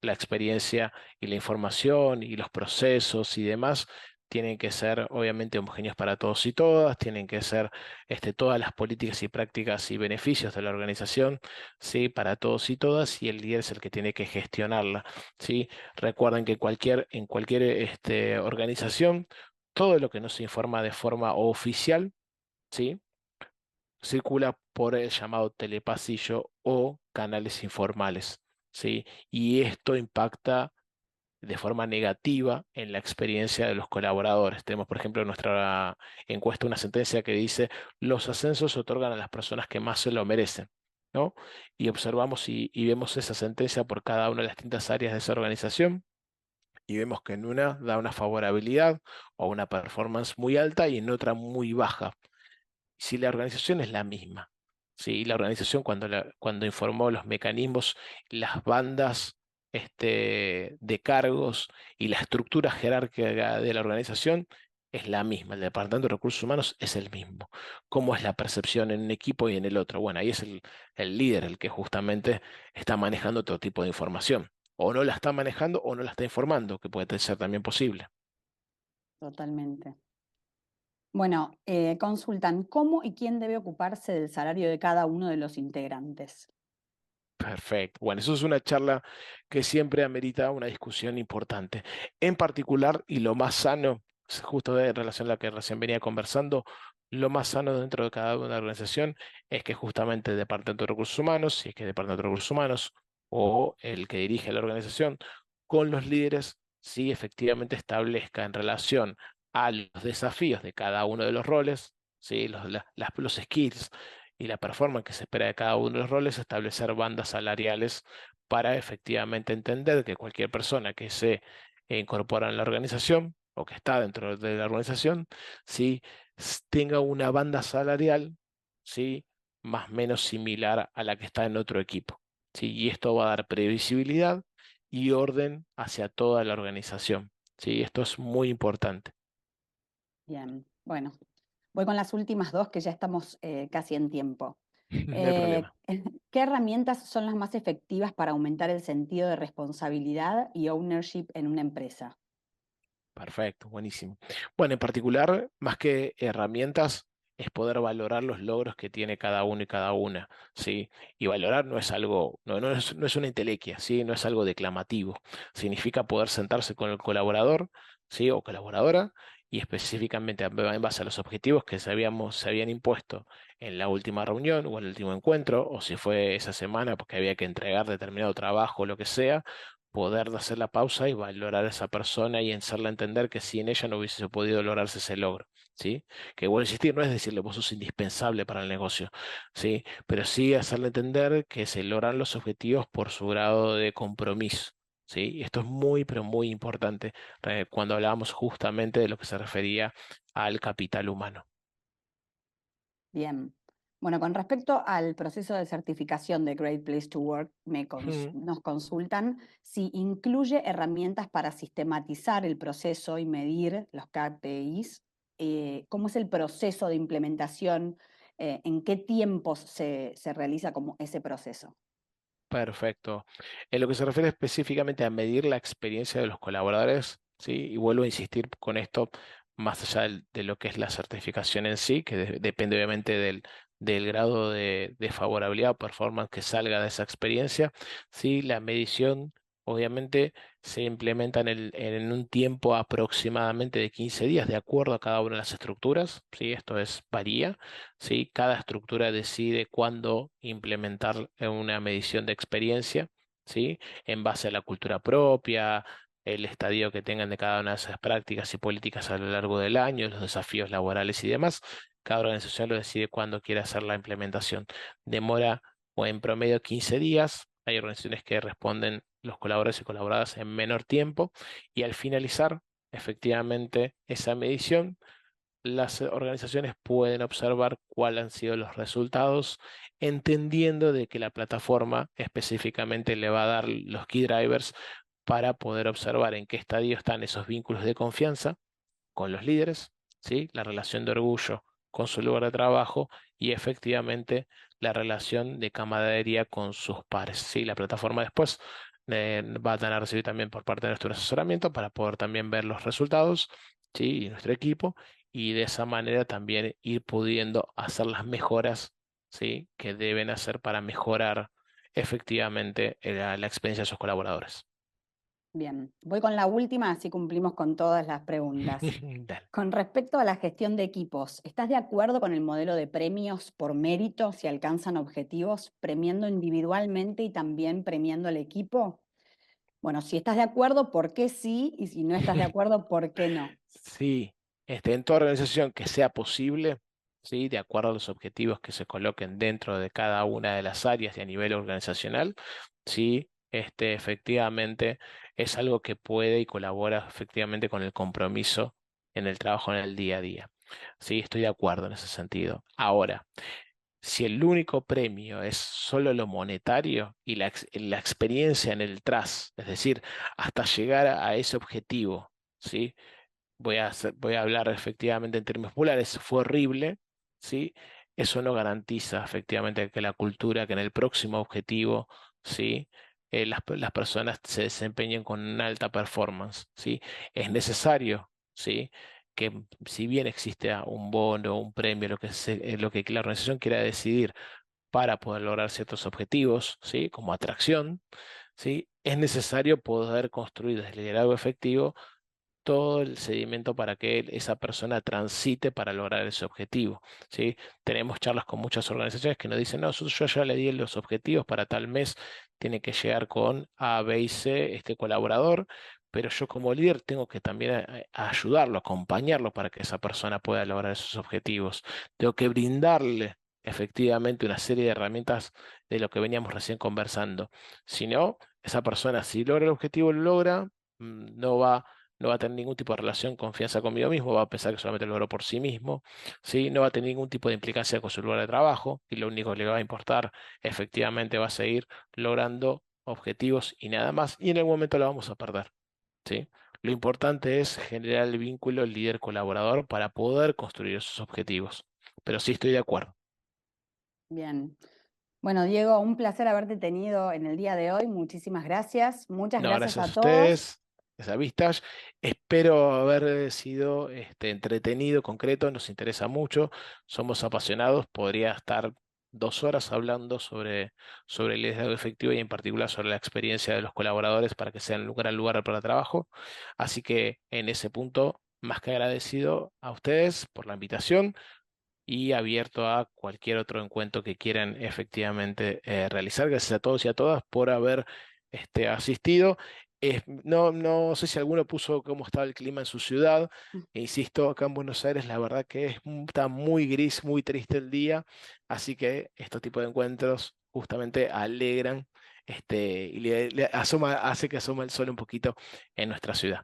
la experiencia y la información y los procesos y demás tienen que ser obviamente homogéneos para todos y todas, tienen que ser todas las políticas y prácticas y beneficios de la organización, ¿sí?, para todos y todas, y el líder es el que tiene que gestionarla, ¿sí? Recuerden que en cualquier organización, todo lo que no se informa de forma oficial, ¿sí?, circula por el llamado telepasillo o canales informales, ¿sí? Y esto impacta de forma negativa en la experiencia de los colaboradores. Tenemos, por ejemplo, en nuestra encuesta una sentencia que dice: los ascensos se otorgan a las personas que más se lo merecen, ¿no? Y observamos y vemos esa sentencia por cada una de las distintas áreas de esa organización, y vemos que en una da una favorabilidad o una performance muy alta y en otra muy baja. Si la organización es la misma, ¿sí? La organización cuando informó los mecanismos, las bandas de cargos y la estructura jerárquica de la organización es la misma, el Departamento de Recursos Humanos es el mismo. ¿Cómo es la percepción en un equipo y en el otro? Bueno, ahí es el líder el que justamente está manejando otro tipo de información. O no la está manejando o no la está informando, que puede ser también posible. Totalmente. Bueno, consultan cómo y quién debe ocuparse del salario de cada uno de los integrantes. Perfecto. Bueno, eso es una charla que siempre amerita una discusión importante. En particular, y lo más sano, justo de relación a la que recién venía conversando, lo más sano dentro de cada una de la organización es que justamente el Departamento de Recursos Humanos, si es que el Departamento de Recursos Humanos o el que dirige la organización, con los líderes, sí efectivamente establezca en relación a los desafíos de cada uno de los roles, ¿sí?, los skills y la performance que se espera de cada uno de los roles, establecer bandas salariales para efectivamente entender que cualquier persona que se incorpora en la organización o que está dentro de la organización, ¿sí?, tenga una banda salarial, ¿sí?, más o menos similar a la que está en otro equipo, ¿sí? Y esto va a dar previsibilidad y orden hacia toda la organización, ¿sí? Esto es muy importante. Bien, bueno, voy con las últimas dos que ya estamos casi en tiempo. No hay problema. ¿Qué herramientas son las más efectivas para aumentar el sentido de responsabilidad y ownership en una empresa? Perfecto, buenísimo. Bueno, en particular, más que herramientas, es poder valorar los logros que tiene cada uno y cada una, ¿sí? Y valorar no es algo, no es una entelequia, ¿sí? No es algo declamativo. Significa poder sentarse con el colaborador, ¿sí? O colaboradora, y específicamente en base a los objetivos que se habían impuesto en la última reunión o en el último encuentro, o si fue esa semana porque había que entregar determinado trabajo o lo que sea, poder hacer la pausa y valorar a esa persona y hacerla entender que sin ella no hubiese podido lograrse ese logro, ¿sí? Que vuelvo a insistir, no es decirle vos sos indispensable para el negocio, ¿sí? Pero sí hacerle entender que se logran los objetivos por su grado de compromiso, ¿sí? Y esto es muy, pero muy importante cuando hablábamos justamente de lo que se refería al capital humano. Bien. Bueno, con respecto al proceso de certificación de Great Place to Work, Ujú. nos consultan si incluye herramientas para sistematizar el proceso y medir los KPIs. ¿Cómo es el proceso de implementación? ¿En qué tiempos se realiza como ese proceso? Perfecto. En lo que se refiere específicamente a medir la experiencia de los colaboradores, ¿sí? Y vuelvo a insistir con esto, más allá de lo que es la certificación en sí, que depende obviamente del grado de favorabilidad o performance que salga de esa experiencia, ¿sí? La medición obviamente se implementa en un tiempo aproximadamente de 15 días, de acuerdo a cada una de las estructuras, ¿sí? Esto varía. ¿Sí? Cada estructura decide cuándo implementar una medición de experiencia, ¿sí? En base a la cultura propia, el estadio que tengan de cada una de esas prácticas y políticas a lo largo del año, los desafíos laborales y demás. Cada organización lo decide cuándo quiere hacer la implementación. Demora o en promedio 15 días. Hay organizaciones que responden los colaboradores y colaboradoras en menor tiempo y al finalizar efectivamente esa medición las organizaciones pueden observar cuáles han sido los resultados, entendiendo de que la plataforma específicamente le va a dar los key drivers para poder observar en qué estadio están esos vínculos de confianza con los líderes, ¿sí? La relación de orgullo con su lugar de trabajo y efectivamente la relación de camaradería con sus pares, ¿sí? La plataforma después va a tener que recibir también por parte de nuestro asesoramiento para poder también ver los resultados, ¿sí? Y nuestro equipo y de esa manera también ir pudiendo hacer las mejoras, ¿sí? Que deben hacer para mejorar efectivamente la experiencia de sus colaboradores. Bien, voy con la última, así cumplimos con todas las preguntas. Dale. Con respecto a la gestión de equipos, ¿estás de acuerdo con el modelo de premios por mérito si alcanzan objetivos, premiando individualmente y también premiando al equipo? Bueno, si estás de acuerdo, ¿por qué sí? Y si no estás de acuerdo, ¿por qué no? Sí, en toda organización que sea posible, ¿sí? De acuerdo a los objetivos que se coloquen dentro de cada una de las áreas y a nivel organizacional, sí, efectivamente es algo que puede y colabora efectivamente con el compromiso en el trabajo en el día a día. Sí, estoy de acuerdo en ese sentido. Ahora, si el único premio es solo lo monetario y la experiencia en el tras, es decir, hasta llegar a ese objetivo, ¿sí? Voy a hablar efectivamente en términos populares, fue horrible, ¿sí? Eso no garantiza efectivamente que la cultura, que en el próximo objetivo, ¿sí? Las personas se desempeñen con una alta performance, ¿sí? Es necesario, ¿sí? Que si bien existe un bono, un premio, lo que la organización quiera decidir para poder lograr ciertos objetivos, ¿sí? Como atracción, ¿sí? Es necesario poder construir desde el liderazgo efectivo todo el sedimento para que esa persona transite para lograr ese objetivo, ¿sí? Tenemos charlas con muchas organizaciones que nos dicen, no, yo ya le di los objetivos para tal mes, tiene que llegar con A, B y C este colaborador, pero yo como líder tengo que también a ayudarlo, acompañarlo para que esa persona pueda lograr esos objetivos. Tengo que brindarle efectivamente una serie de herramientas de lo que veníamos recién conversando. Si no, esa persona si logra el objetivo, lo logra, no va a tener ningún tipo de relación, confianza conmigo mismo, va a pensar que solamente lo logró por sí mismo, ¿sí? No va a tener ningún tipo de implicancia con su lugar de trabajo y lo único que le va a importar efectivamente va a seguir logrando objetivos y nada más y en algún momento lo vamos a perder, ¿sí? Lo importante es generar el vínculo líder-colaborador para poder construir esos objetivos. Pero sí estoy de acuerdo. Bien. Bueno, Diego, un placer haberte tenido en el día de hoy. Muchísimas gracias. Muchas No, gracias gracias a a todos. ustedes, esa vistas. Espero haber sido entretenido, concreto, nos interesa mucho, somos apasionados, podría estar 2 horas hablando sobre el liderazgo efectivo y en particular sobre la experiencia de los colaboradores para que sean un gran lugar para trabajo. Así que en ese punto, más que agradecido a ustedes por la invitación y abierto a cualquier otro encuentro que quieran efectivamente realizar. Gracias a todos y a todas por haber asistido. No sé si alguno puso cómo estaba el clima en su ciudad. E insisto, acá en Buenos Aires la verdad que está muy gris, muy triste el día, así que estos tipos de encuentros justamente alegran y hace que asoma el sol un poquito en nuestra ciudad.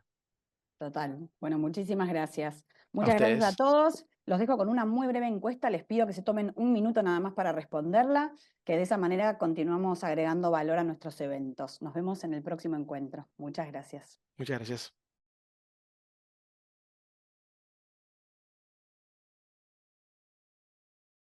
Total. Bueno, muchísimas gracias. A Muchas gracias a ustedes, todos. Los dejo con una muy breve encuesta. Les pido que se tomen un minuto nada más para responderla, que de esa manera continuamos agregando valor a nuestros eventos. Nos vemos en el próximo encuentro. Muchas gracias. muchas gracias.